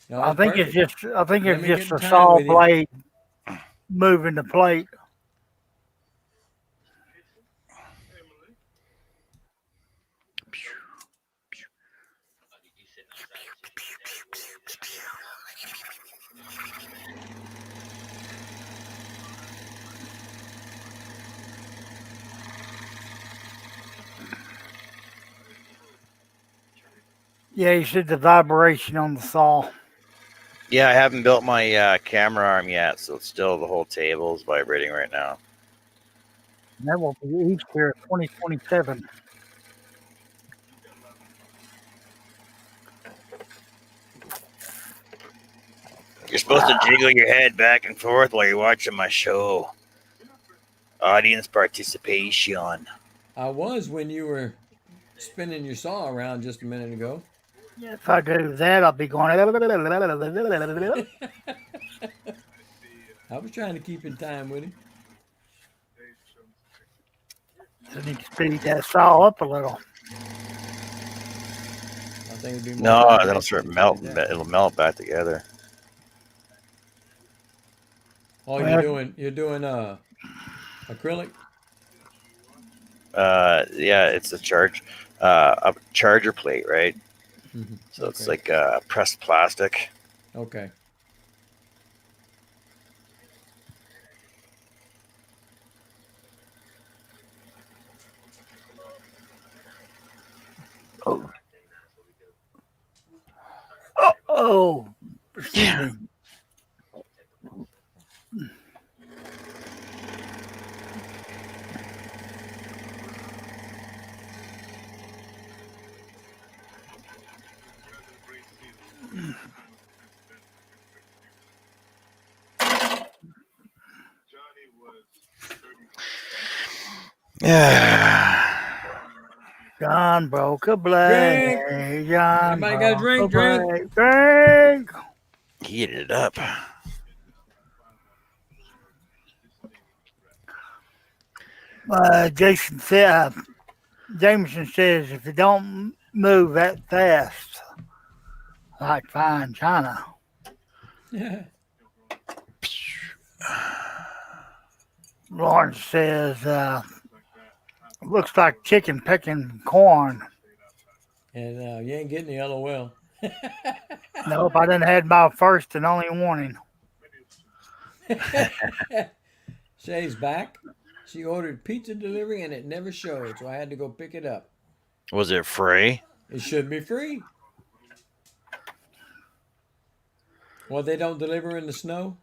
No, I that's think it's perfect. just I think Let it's me get just in a time saw with you. blade moving the plate. Yeah, you see the vibration on the saw. Yeah, I haven't built my camera arm yet, so it's still the whole table is vibrating right now. That will be Easter 2027. You're supposed to jiggle your head back and forth while you're watching my show. Audience participation. I was when you were spinning your saw around just a minute ago. If I do that, I'll be going. I was trying to keep in time with him. I need to speed that saw up a little. I think it'd be more No, that'll beneficial start if you melting. did that. It'll melt back together. Oh, Well, you're doing acrylic. Yeah, it's a charger plate, right? Mm-hmm. So Okay. it's like pressed plastic. Okay. oh, excuse me. Yeah. John broke a blade. Drink. John Everybody got a broke a drink. Drink. blade. Drink. Heated it up. Jason said, Jameson says, if you don't move that fast, like fine China. Lawrence says, looks like chicken picking corn. And you ain't getting the LOL. Nope, I didn't had my first and only warning. Shay's back. She ordered pizza delivery and it never showed, so I had to go pick it up. Was it free? It should be free. Well, they don't deliver in the snow?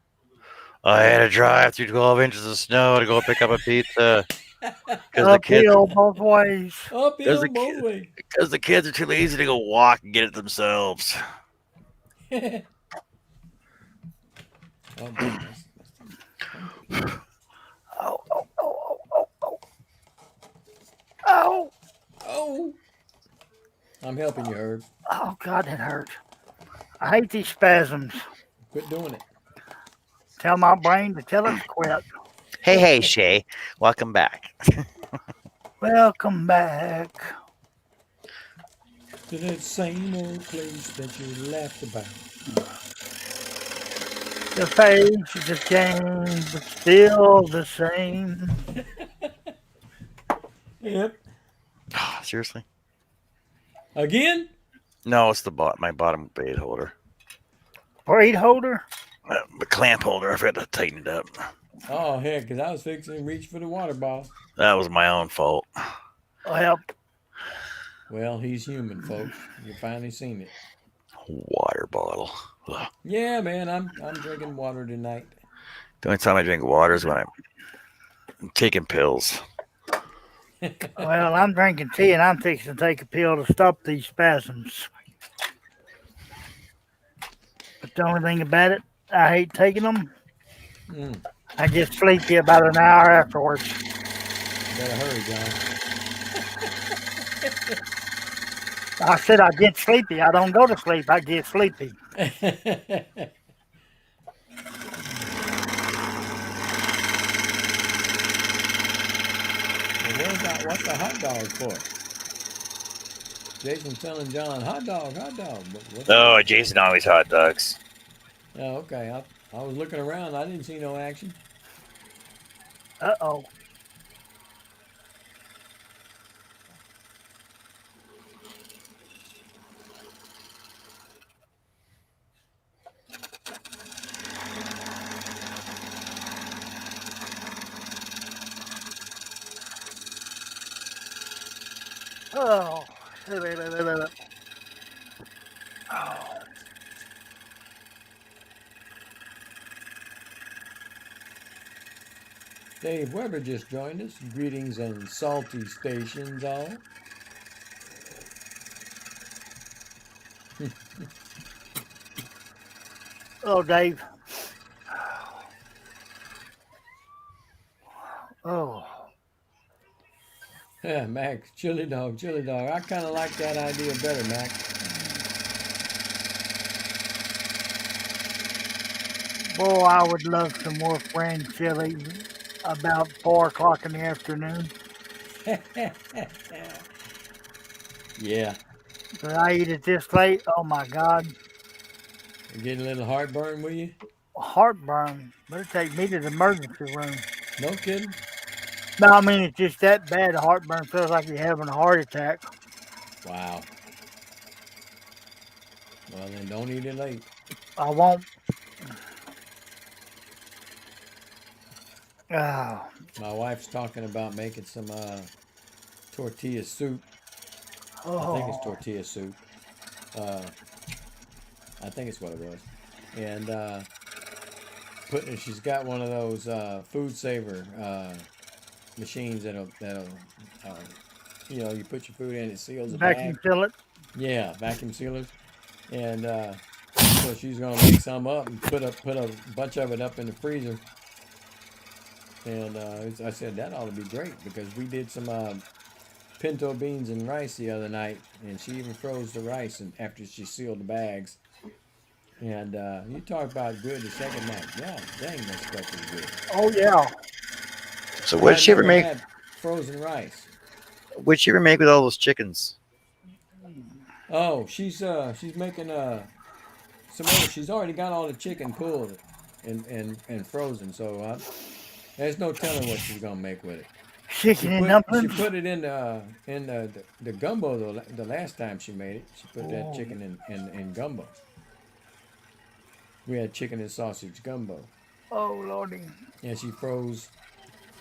I had to drive through 12 inches of snow to go pick up a pizza because Uphill both ways. Uphill both ways. because the kids are too lazy to go walk and get it themselves. Oh, Oh, oh, oh, oh, oh, oh. Oh, oh. I'm helping you, Herb. oh, God, that hurt. I hate these spasms. Quit doing it. Tell my brain to tell it to quit. Hey, Shay. Welcome back. Welcome back. To that same old place that you laughed about. The face has changed, but still the same. Yep. Seriously? Again? No, it's my bottom blade holder. Braid holder? The clamp holder. I forgot to tighten it up. Oh, heck, because I was fixing to reach for the water bottle. That was my own fault. Well, Well, he's human, folks. You finally seen it. Water bottle. Ugh. Yeah, man, I'm drinking water tonight. The only time I drink water is when I'm taking pills. well, I'm drinking tea and I'm fixing to take a pill to stop these spasms. The only thing about it, I hate taking them. Mm, I get sleepy about an hour afterwards. better hurry, I said I get sleepy. I don't go to sleep. I get sleepy. John. Well, what's the hot dog for? Jason's telling John, hot dog. But what's the? Oh, Jason always hot dogs. Oh, okay. I was looking around. I didn't see no action. Uh-oh. Oh. Oh. Dave Weber just joined us. Greetings and salty stations, all. Oh, Dave. Oh. Yeah, Mac, chili dog, chili dog. I kind of like that idea better, Mac. Boy, I would love some more friend chili about 4 o'clock in the afternoon. Yeah, But I eat it this late. Oh my God. you getting a little heartburn with you? Heartburn. Better take me to the emergency room. No kidding. No, I mean, it's just that bad. Heartburn feels like you're having a heart attack. Wow. Well, then don't eat it late. I won't. Oh, My wife's talking about making some tortilla soup. I think it's oh, tortilla soup. Uh, I think it's what it was. And putting, she's got one of those food saver machines that'll uh, you put your food in, it seals the vacuum bag. seal it. Yeah, vacuum sealers. And so she's gonna make some up and put a bunch of it up in the freezer. And I said that ought to be great because we did some pinto beans and rice the other night, and she even froze the rice and after she sealed the bags. And you talk about good the second night. God dang, that stuff is good. Oh yeah. So And what I did she ever never make? had frozen rice. What did she ever make with all those chickens? Oh, she's making some other. She's already got all the chicken pulled and frozen. So there's no telling what she's gonna make with it. Chicken and She dumplings. put it in the gumbo the last time she made it. She put that Oh, chicken in gumbo. We had chicken and sausage gumbo, oh lordy. and she froze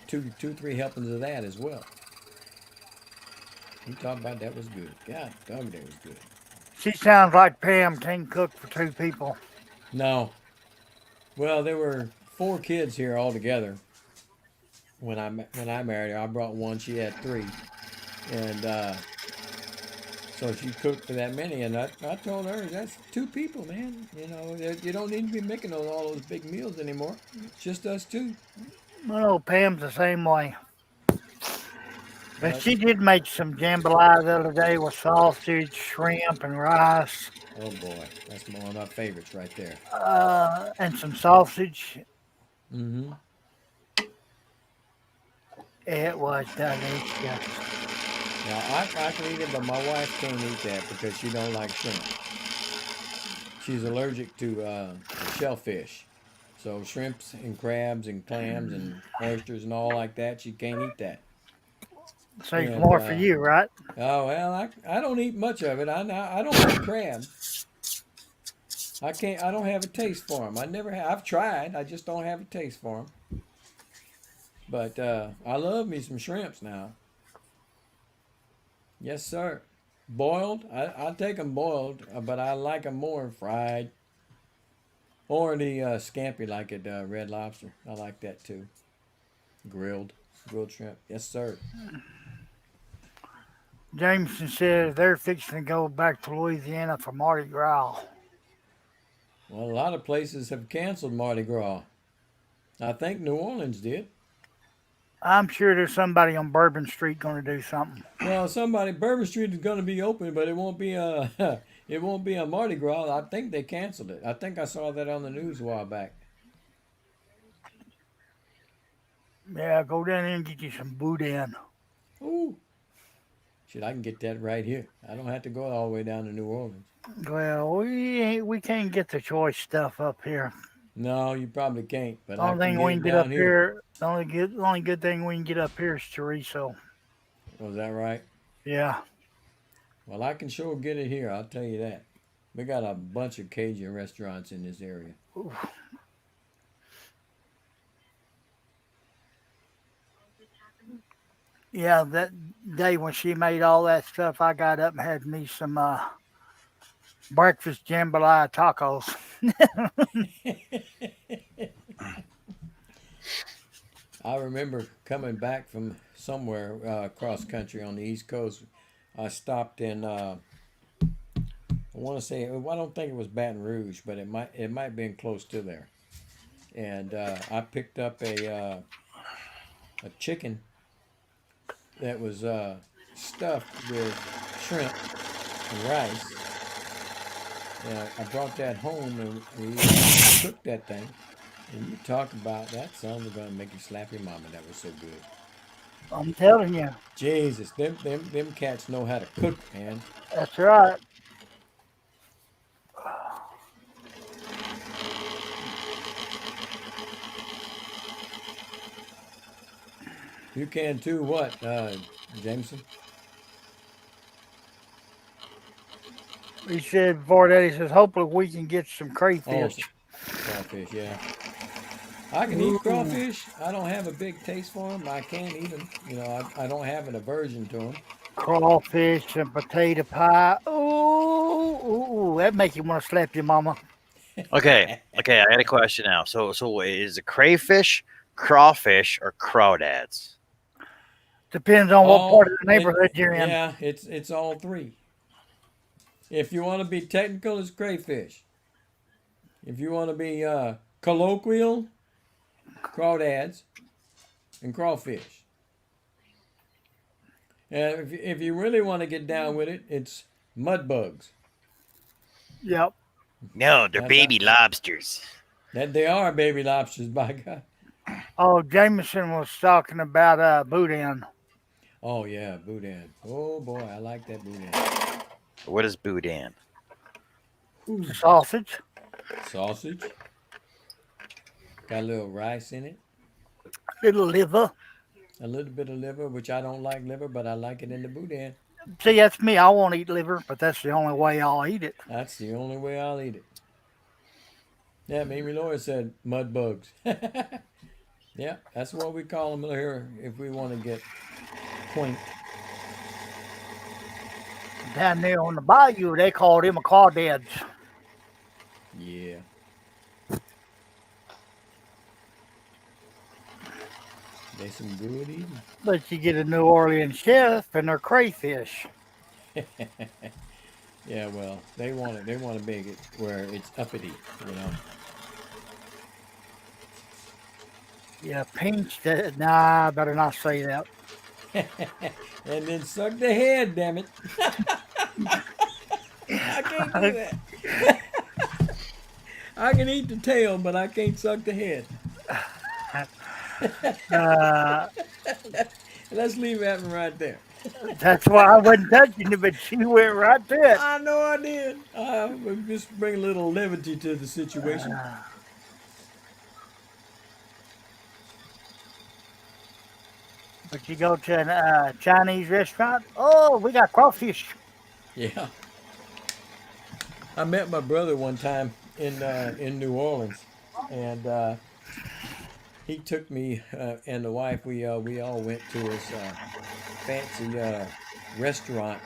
three helpings of that as well. You talk about that was good. God dog, that was good. She sounds like Pam can cook for 2 people. No, well there were four kids here altogether when I married her. I brought one. She had three, and so she cooked for that many. And I told her that's 2 people, man. You know you don't need to be making all those big meals anymore. It's just us two. Oh, Pam's the same way. But But she did make some jambalaya the other day with sausage, shrimp, and rice, oh boy, that's one of my favorites right there. and some sausage. Mm-hmm. It was delicious. Now I can eat it, but my wife can't eat that because she don't like shrimp. She's allergic to shellfish. So shrimps and crabs and clams and oysters and all like that, she can't eat that. Saves And more for you, right? oh well, I don't eat much of it. I don't like crab. I can't. I don't have a taste for them. I never have. I've tried. I just don't have a taste for them. But I love me some shrimps now. Yes, sir. Boiled. I take them boiled, but I like them more fried or the scampi like at Red Lobster. I like that too. Grilled shrimp. Yes, sir. Jameson says they're fixing to go back to Louisiana for Mardi Gras. Well, a lot of places have canceled Mardi Gras. I think New Orleans did. I'm sure there's somebody on Bourbon Street going to do something. Well, somebody Bourbon Street is going to be open, but it won't be a it won't be a Mardi Gras. I think they canceled it. I think I saw that on the news a while back. Yeah, go down there and get you some boudin. Ooh, shit! I can get that right here. I don't have to go all the way down to New Orleans. Well, we can't get the choice stuff up here. No, you probably can't, but The I only can thing get we it can get down up here. here, the only good thing we can get up here is chorizo. Was that right? Yeah. Well, I can sure get it here. I'll tell you that. We got a bunch of Cajun restaurants in this area. Yeah, that day when she made all that stuff, I got up and had me some breakfast jambalaya tacos. I remember coming back from somewhere across country on the East Coast. I stopped in. I want to say I don't think it was Baton Rouge, but it might have been close to there. And I picked up a chicken that was stuffed with shrimp and rice. And I brought that home and we cooked that thing. And you talk about that son was gonna make you slap your mama. That was so good. I'm telling you, Jesus, them cats know how to cook, man. that's right. You can too. What, Jameson? He said before that, he says, hopefully we can get some Oh, crayfish. crawfish. Yeah, I can eat Ooh, crawfish. I don't have a big taste for them. I can't eat them. You know, I don't have an aversion to them. crawfish and potato pie. Ooh, that make you want to slap your mama. Okay, okay. I got a question now. So is it crayfish, crawfish, or crawdads? Depends on what part of the neighborhood you're in. Yeah, it's all three. If you want to be technical, it's crayfish. If you want to be colloquial, crawdads and crawfish. And if you really want to get down with it, it's mud bugs. Yep. No, they're That's how, baby lobsters. that they are baby lobsters, by God. Oh, Jameson was talking about boudin. Oh yeah, boudin. Oh boy, I like that boudin. What is boudin? Sausage. Sausage. Got a little rice in it. Little liver. A little bit of liver, which I don't like liver, but I like it in the boudin. See, that's me. I won't eat liver, but that's the only way I'll eat it. That's the only way I'll eat it. Yeah, Mamie Laura said mud bugs. Yeah, that's what we call them here if we want to get quaint. Down there on the bayou, they call them a crawdads. Yeah. They some good eating. But you get a New Orleans chef and they're crayfish. Yeah, well, they want it. They want to make it where it's uppity, you know. Yeah, pinch that. Nah, I better not say that. And then suck the head, damn it. I can't do that. I can eat the tail, but I can't suck the head. Uh, Let's leave that one right there. that's why I wasn't touching it, but she went right to it. I know I did. We'll just bring a little levity to the situation. But you go to a Chinese restaurant, oh, we got crawfish. Yeah. I met my brother one time in New Orleans, and he took me and the wife. We all went to his fancy restaurant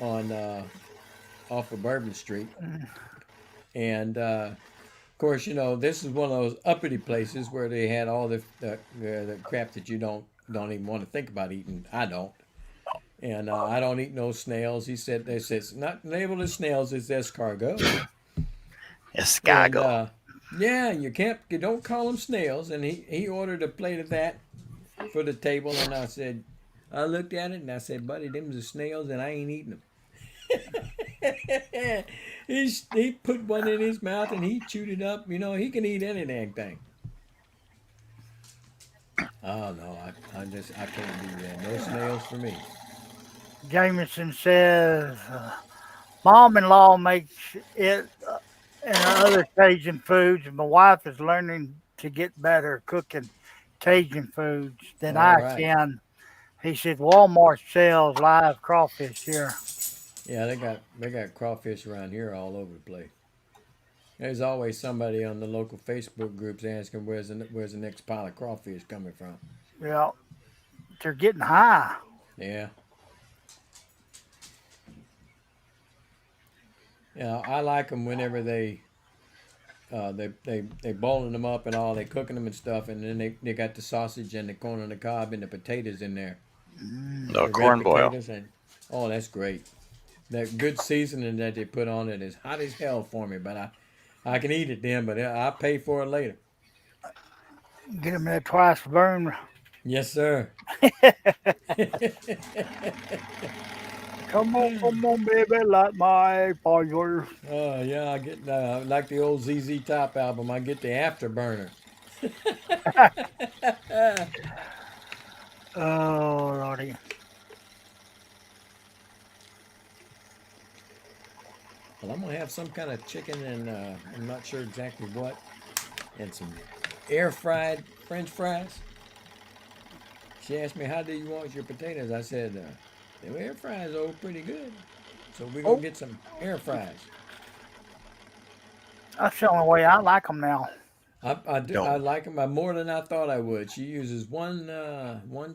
on off of Bourbon Street, and of course, you know, this is one of those uppity places where they had all the crap that you don't even want to think about eating. I don't. And I don't eat no snails. He said, they said, it's not labeled as snails, it's escargot. And Escargot. yeah, you don't call them snails. And he ordered a plate of that for the table, and I looked at it and I said, buddy, them's the snails, and I ain't eating them. He put one in his mouth and he chewed it up. He can eat any dang thing. Oh no, I can't do that. No snails for me. Jameson says, Mom-in-law makes it and other Cajun foods, and my wife is learning to get better cooking Cajun foods than All I right. can. He said Walmart sells live crawfish here. Yeah, they got crawfish around here all over the place. There's always somebody on the local Facebook groups asking where's the next pile of crawfish coming from. Yeah, they're getting high. Yeah, yeah, I like them whenever they boiling them up and all, they cooking them and stuff, and then they got the sausage and the corn on the cob and the potatoes in there, No the red corn boil. potatoes, and oh, that's great. That good seasoning that they put on it is hot as hell for me, but I can eat it then, but I pay for it later. Get them that twice burn. Yes, sir. Come on, baby, like my fire. Oh yeah, I get like the old ZZ Top album. I get the afterburner. Oh, Lordy. Well, I'm gonna have some kind of chicken and I'm not sure exactly what, and some air fried French fries. She asked me, "How do you want your potatoes?" I said, "The air fries are pretty good, so we're gonna Oh, get some air fries." that's the only way I like them now. I No. like them more than I thought I would. She uses one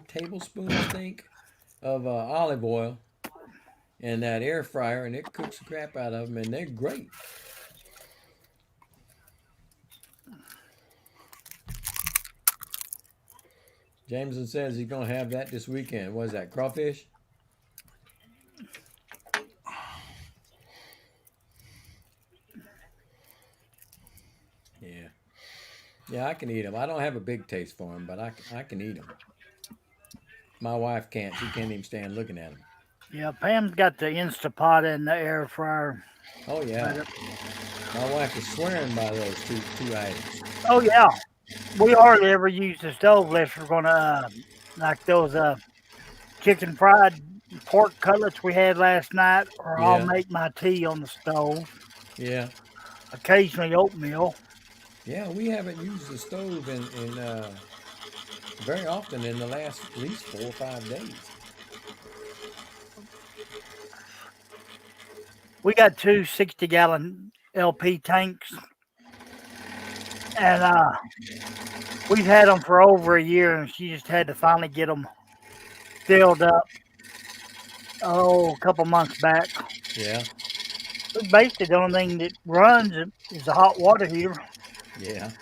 tablespoon, I think, of olive oil in that air fryer, and it cooks the crap out of them, and they're great. Jameson says he's gonna have that this weekend. What is that? Crawfish? Yeah, yeah, I can eat them. I don't have a big taste for them, but I can eat them. My wife can't. She can't even stand looking at them. Yeah, Pam's got the Instapot in the air fryer. Oh But, yeah, my wife is swearing by those two items. oh, yeah. We hardly ever use the stove unless we're going to, like those chicken fried pork cutlets we had last night, or I'll Yeah, make my tea on the stove. yeah, Occasionally oatmeal. yeah. We haven't used the stove in very often in the last at least 4 or 5 days. We got two 60-gallon LP tanks, and we've had them for over a year, and she just had to finally get them filled up. Oh, a couple months back. Yeah, But basically, the only thing that runs is the hot water heater. yeah.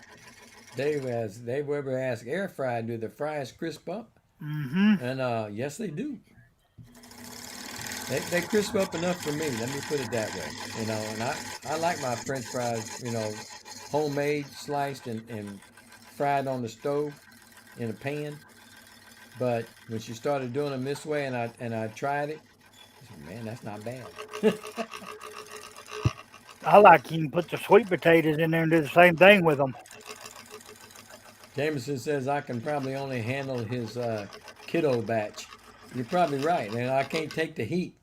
Dave Weber asked, air fried, do the fries crisp up? Mm-hmm. And yes, they do. They crisp up enough for me. Let me put it that way. And I like my French fries, homemade, sliced and fried on the stove in a pan. But when she started doing them this way, and I tried it, I said, man, that's not bad. I like you can put the sweet potatoes in there and do the same thing with them. Jameson says I can probably only handle his kiddo batch. You're probably right, and I can't take the heat.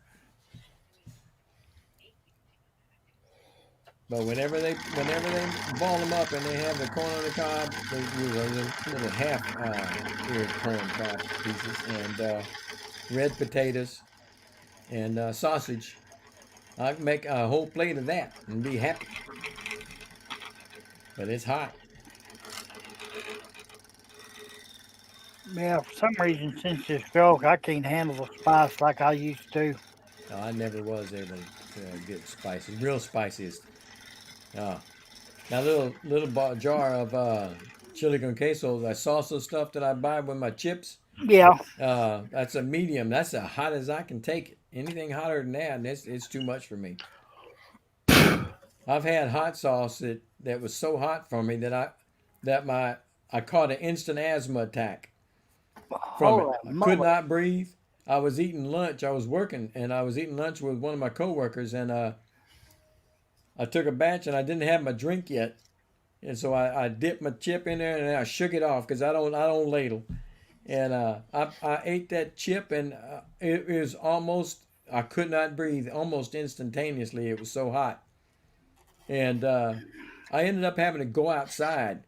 But whenever they ball them up and they have the corn on the cob, they use a little half eared corn cob pieces and red potatoes and sausage. I can make a whole plate of that and be happy. But it's hot. Yeah, for some reason, since this stroke, I can't handle the spice like I used to. I never was able to get spicy. Real spicy is uh, that little jar of chili con queso, that salsa stuff that I buy with my chips. Yeah, That's a medium. That's as hot as I can take it. Anything hotter than that, it's too much for me. I've had hot sauce that was so hot for me that I caught an instant asthma attack from it. Holy I could moly. not breathe. I was eating lunch. I was working and I was eating lunch with one of my coworkers, and I took a batch and I didn't have my drink yet, and so I dipped my chip in there and I shook it off because I don't ladle, and I ate that chip and it was almost, I could not breathe almost instantaneously. It was so hot, and I ended up having to go outside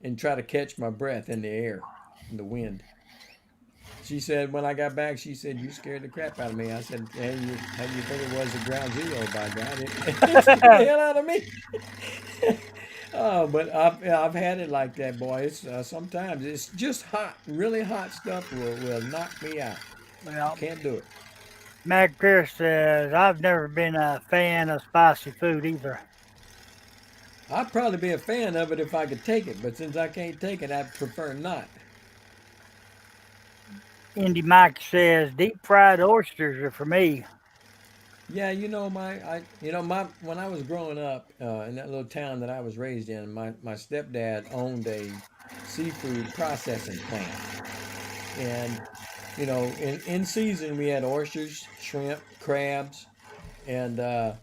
and try to catch my breath in the air, in the wind. She said when I got back, she said, "You scared the crap out of me." I said, "Hey, how you think it was at Ground Zero by God? It scared the hell out of me." Oh, but I've had it like that, boy. It's sometimes it's just hot, really hot stuff will knock me out. Well, Can't do it. Mac Pierce says, I've never been a fan of spicy food either. I'd probably be a fan of it if I could take it, but since I can't take it, I prefer not. Indy Mike says, deep fried oysters are for me. Yeah, my when I was growing up in that little town that I was raised in, my stepdad owned a seafood processing plant, and in season we had oysters, shrimp, crabs, and I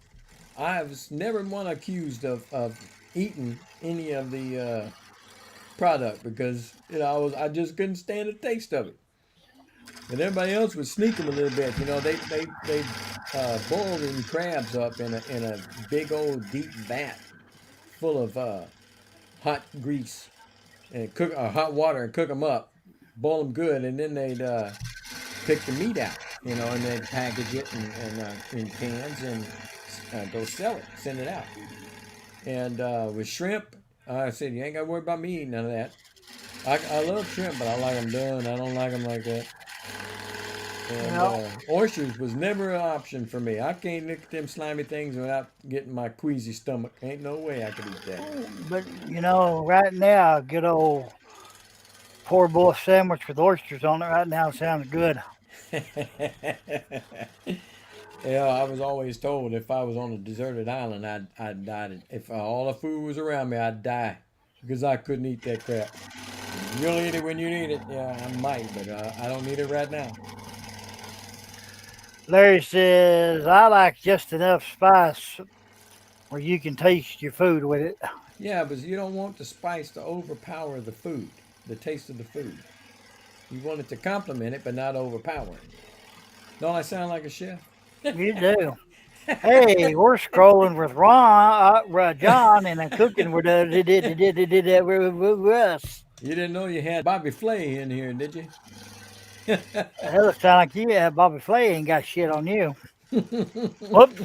was never one accused of eating any of the product because I just couldn't stand the taste of it. And everybody else would sneak them a little bit. They boiled them crabs up in a big old deep vat full of hot grease and cook hot water and cook them up, boil them good, and then they'd pick the meat out, and they'd package it in cans and go sell it, send it out. And with shrimp, I said you ain't got to worry about me eating none of that. I love shrimp, but I like them done. I don't like them like that. And Well, oysters was never an option for me. I can't look at them slimy things without getting my queasy stomach. Ain't no way I could eat but right now, a good old poor boy sandwich with oysters on it right now sounds good. that. Yeah, I was always told if I was on a deserted island, I'd die. If all the food was around me, I'd die because I couldn't eat that crap. You'll eat it when you need it. Yeah, I might, but I don't need it right now. Larry says, I like just enough spice where you can taste your food with it. Yeah, but you don't want the spice to overpower the food, the taste of the food. You want it to complement it, but not overpower it. Don't I sound like a chef? You do. Hey, we're scrolling with John, and I'm cooking with Russ. You didn't know you had Bobby Flay in here, did you? Hell, it sound like you have Bobby Flay ain't got shit on you. Whoops,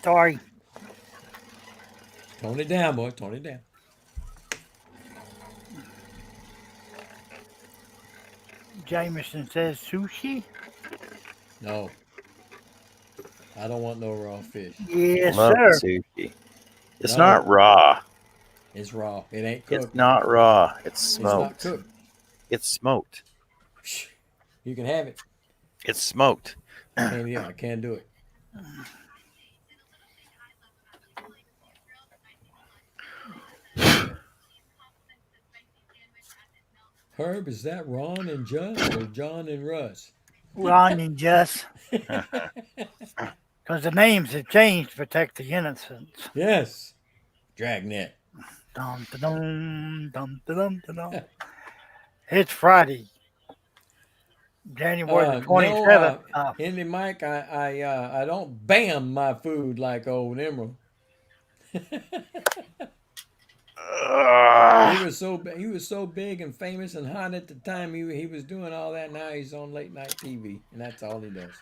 sorry. Tone it down, boy. Tone it down. Jameson says sushi. No, I don't want no raw fish. Yes, Love sir. sushi. It's No. not raw. It's raw. It ain't cooked. It's not raw. It's It's not smoked. cooked. It's smoked. You can have it. It's smoked. I can't do it. Herb, is that Ron and Just or John and Russ? Ron and Jess, because the names have changed to protect the innocents. Yes. Dragnet. Dum, da-dum, dum, da-dum, da-dum. It's Friday, January the 27th. Indy Mike, I don't bam my food like old Emerald. He was so big and famous and hot at the time. He was doing all that. Now he's on late night TV, and that's all he does.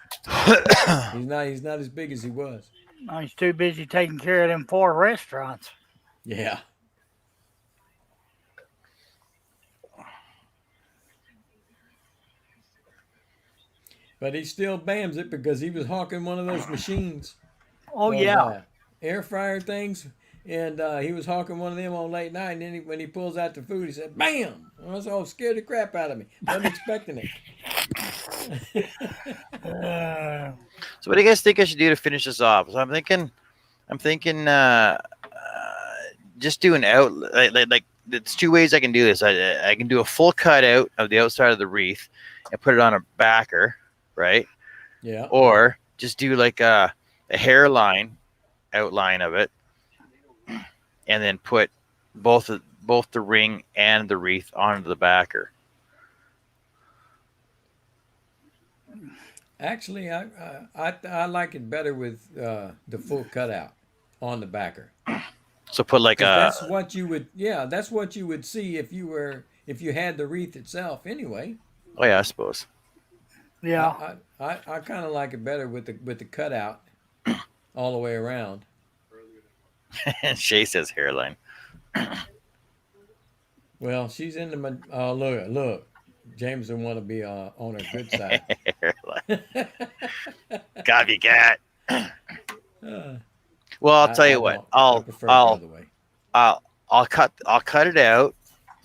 He's not as big as he was. He's too busy taking care of them 4 restaurants. Yeah. But he still bams it because he was hawking one of those machines. Oh, Those, yeah. air fryer things. And he was hawking one of them on late night. And then when he pulls out the food, he said, "Bam!" I was all scared the crap out of me. Wasn't expecting it. So what do you guys think I should do to finish this off? So I'm thinking just do an out like it's two ways I can do this. I can do a full cutout of the outside of the wreath and put it on a backer, right? Yeah. Or just do like a hairline outline of it, and then put both the ring and the wreath onto the backer. Actually, I like it better with the full cutout on the backer. So put like Because a that's what you would, yeah, that's what you would see if you had the wreath itself. Anyway, oh yeah, I suppose. Yeah. I kind of like it better with the cutout all the way around. And Shay says hairline. Well, she's into my. Oh, look, Jameson want to be on her good side. Hairline. Copycat. Uh, Well, I'll tell I you what. don't. I prefer it the other way. I'll cut it out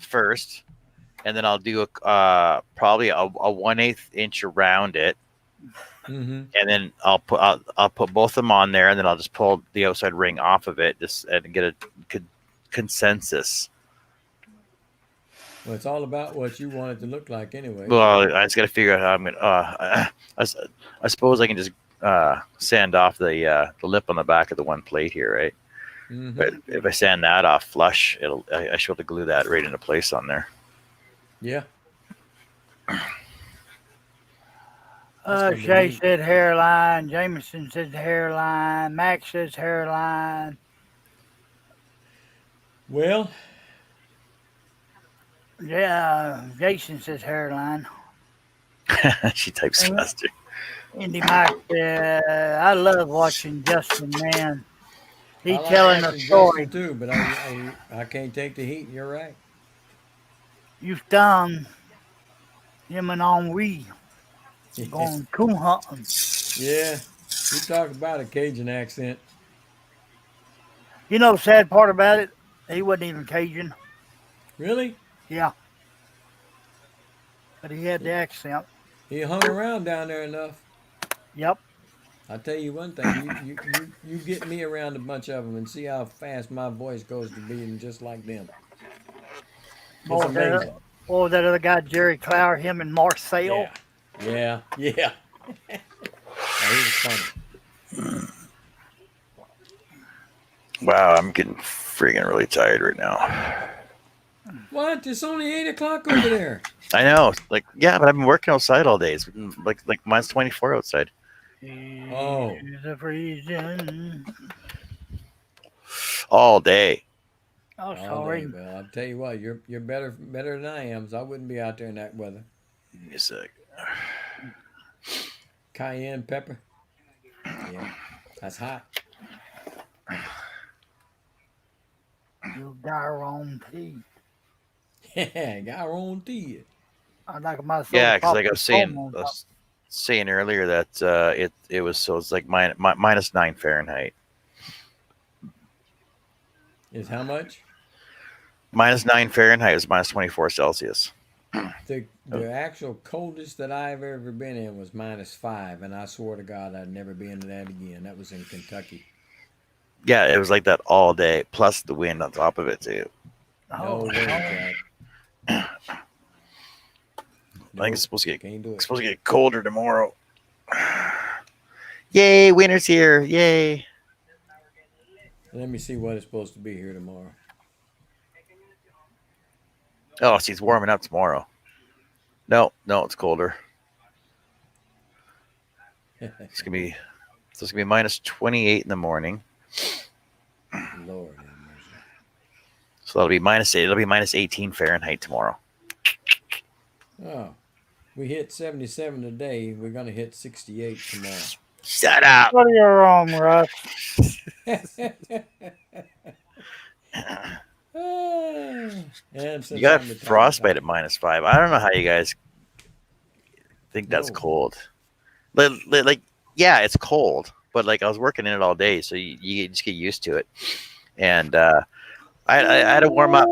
first, and then I'll do a probably a 1/8 inch around it, Mm-hmm. and then I'll put both of them on there, and then I'll just pull the outside ring off of it, just and get a consensus. Well, it's all about what you want it to look like, anyway. Well, I just got to figure out how I'm gonna. I suppose I can just sand off the lip on the back of the one plate here, right? Mm-hmm. But if I sand that off flush, I should be able to glue that right into place on there. Yeah. That's gonna be Shay neat. said hairline. Jameson said hairline. Max says hairline. Well, Yeah, Jason says hairline. She types And faster. Indy Mike said, I love watching Justin, man. I He like telling a watching story. Justin too, but I can't take the heat. You're right. You stung him and Henri going coon hunting. Yeah. You talk about a Cajun accent. You know the sad part about it? He wasn't even Cajun. Really? Yeah, but he had the accent. He hung around down there enough. Yep. I'll tell you one thing. You get me around a bunch of them and see how fast my voice goes to being just like them. It's What was that, amazing. what was that other guy, Jerry Clower, him and Marcel? Yeah. Yeah. Oh, he was funny. Wow, I'm getting freaking really tired right now. What? It's only 8 o'clock over there. I know, like yeah, but I've been working outside all day. It's been like mine's 24 outside Oh. He's a freezing. all day. Oh, All day. sorry. Well, I'll tell you what. You're better than I am. So I wouldn't be out there in that weather. Give me a sec. Cayenne pepper. Yeah, that's hot. You guarantee. Yeah, got our own tea. I like my soda Yeah, because pop like I with was saying, foam on I top. was saying earlier that it was so it's like minus 9 Fahrenheit. Is how much? Minus 9 Fahrenheit is minus 24 Celsius. The actual coldest that I've ever been in was -5, and I swore to God I'd never be into that again. That was in Kentucky. Yeah, it was like that all day, plus the wind on top of it too. No Oh, way, no. Jack. I think it's Nope, can't do it. supposed to get colder tomorrow. Yay, winter's here! Yay! Let me see what it's supposed to be here tomorrow. Oh, see, it's warming up tomorrow. No, it's colder. It's gonna be minus 28 in the morning. Lord have mercy. So that'll be minus 8. It'll be minus 18 Fahrenheit tomorrow. Oh, we hit 77 today. We're gonna hit 68 tomorrow. Shut up. What are you wrong, Russ? And since You got I'm retired, frostbite at -5. I don't know how you guys think that's No. cold. Like, yeah, it's cold, but like I was working in it all day, so you just get used to it. And I had to warm up.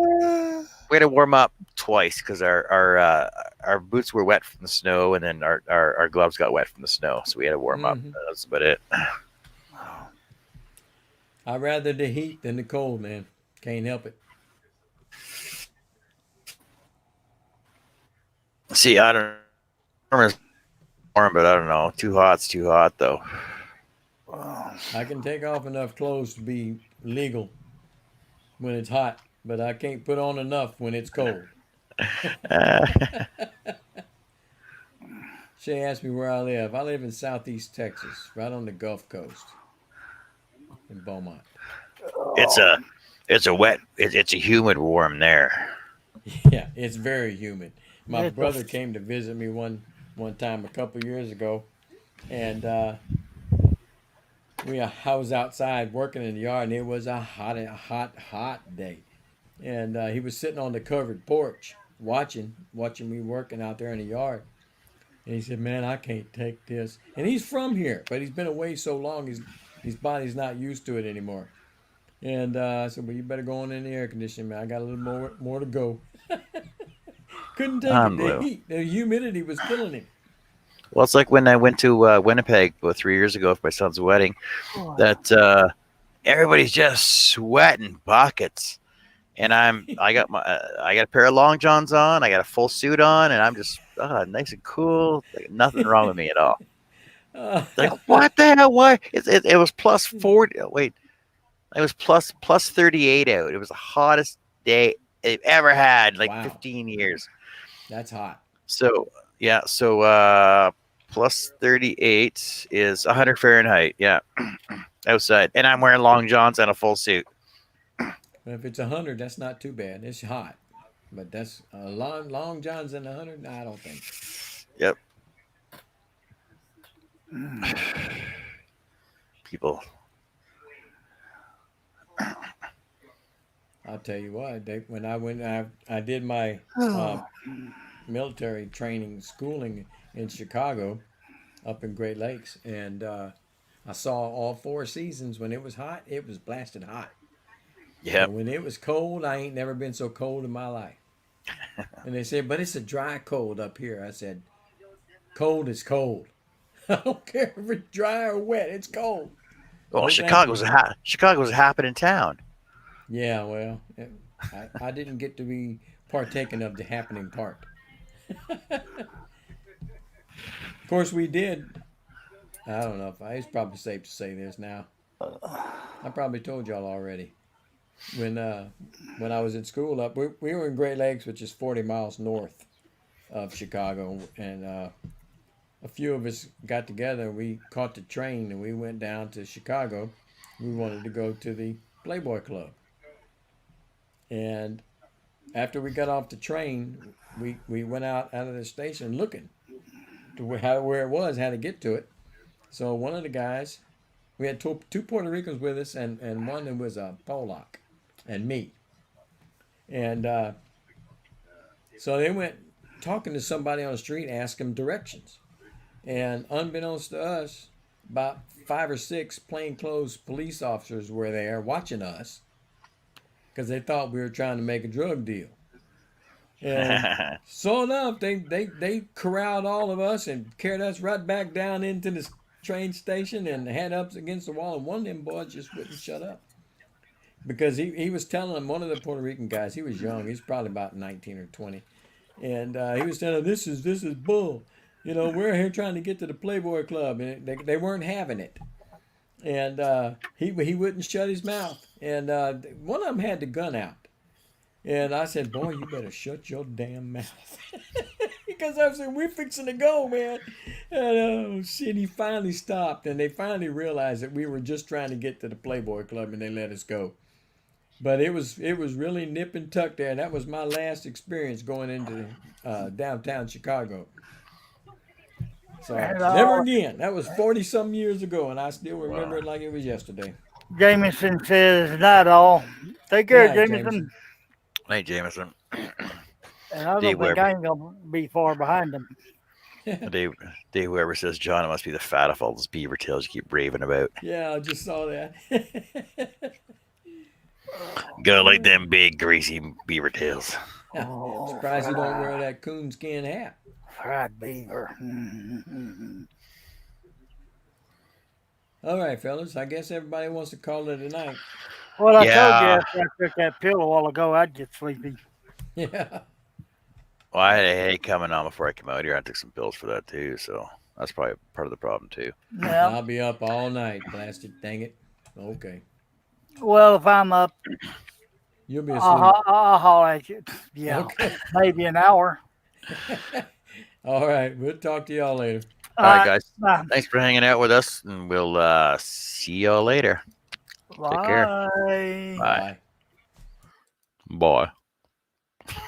We had to warm up twice because our boots were wet from the snow, and then our gloves got wet from the snow, so we had to warm up. Mhm. That's about it. I'd rather the heat than the cold, man. Can't help it. See, I don't know. It's warm, but I don't know. Too hot's too hot, though. I can take off enough clothes to be legal when it's hot, but I can't put on enough when it's cold. Uh, Shay asked me where I live. I live in southeast Texas, right on the Gulf Coast in Beaumont. it's a it's a wet. It's a humid warm there. Yeah, it's very humid. My It's a, brother came to visit me one time a couple years ago, and I was outside working in the yard, and it was a hot day. And he was sitting on the covered porch watching me working out there in the yard. And he said, "Man, I can't take this." And he's from here, but he's been away so long, his body's not used to it anymore. And I said, "Well, you better go on in the air conditioning, man. I got a little more to go." Couldn't take it. The Unbelievable. heat, the humidity was killing him. Well, it's like when I went to Winnipeg about 3 years ago for my son's wedding. That everybody's just sweating buckets, and I got a pair of long johns on. I got a full suit on, and I'm just nice and cool. Like, nothing wrong with me at all. Like, what the hell? Why? It was plus 40. Wait, it was plus 38 out. It was the hottest day they've ever had, like Wow, 15 years. that's hot. So yeah, so plus 38 is 100 Fahrenheit. Yeah, outside, and I'm wearing long johns and a full suit. If it's 100, that's not too bad. It's hot, but that's long johns in 100. Nah, I don't think. Yep. People. I'll tell you what. When I did my uh, military training schooling in Chicago, up in Great Lakes, and I saw all 4 seasons. When it was hot, it was blasted hot. Yep. And when it was cold, I ain't never been so cold in my life. And they said, but it's a dry cold up here. I said, cold is cold. I don't care if it's dry or wet. It's cold. Well, No, thank you. Chicago's a happening town. Yeah, well, I didn't get to be partaking of the happening part. Of course, we did. I don't know if it's probably safe to say this now. I probably told y'all already. When when I was in school we were in Great Lakes, which is 40 miles north of Chicago, and a few of us got together. We caught the train and we went down to Chicago. We wanted to go to the Playboy Club, and after we got off the train, we went out of the station looking to where it was, how to get to it. So one of the guys, we had two Puerto Ricans with us, and one that was a Polak, and me. And so they went talking to somebody on the street, asked them directions. And unbeknownst to us, about 5 or 6 plainclothes police officers were there watching us because they thought we were trying to make a drug deal. And so enough, they corralled all of us and carried us right back down into the train station and had us against the wall. And one of them boys just wouldn't shut up because he was telling them, one of the Puerto Rican guys, he was young, he's probably about 19 or 20, and he was telling them, this is bull. You know, we're here trying to get to the Playboy Club, and they weren't having it. And he wouldn't shut his mouth. And one of them had the gun out. And I said, boy, you better shut your damn mouth. Because I said, we're fixing to go, man. And oh, shit, he finally stopped. And they finally realized that we were just trying to get to the Playboy Club, and they let us go. But it was really nip and tuck there. And that was my last experience going into downtown Chicago. So never again. That was 40-some years ago, and I still remember it like it was yesterday. Jameson says, not all. Take Good care, night, Jameson. Jameson. Hey, Jameson. And I Dave don't think Weber. I ain't going to be far behind him. Dave Weber says, John, it must be the fat of all those beaver tails you keep raving about. Yeah, I just saw that. Go like them big, greasy beaver tails. Surprised you don't wear that coonskin hat. Fried beaver. All right, fellas. I guess everybody wants to call it a night. Well, I told you Yeah. after I took that pill a while ago, I'd get sleepy. Yeah. Well, I had a headache coming on before I came out here. I took some pills for that too, so that's probably part of the problem too. Yeah. I'll be up all night. Blasted, dang it. Okay. Well, if I'm up, You'll be asleep. I'll holler at you. Yeah, Okay. maybe an hour. All right. We'll talk to y'all later. All right, guys. Bye. Thanks for hanging out with us, and we'll see y'all later. Take care. Bye. Bye. Bye. Bye.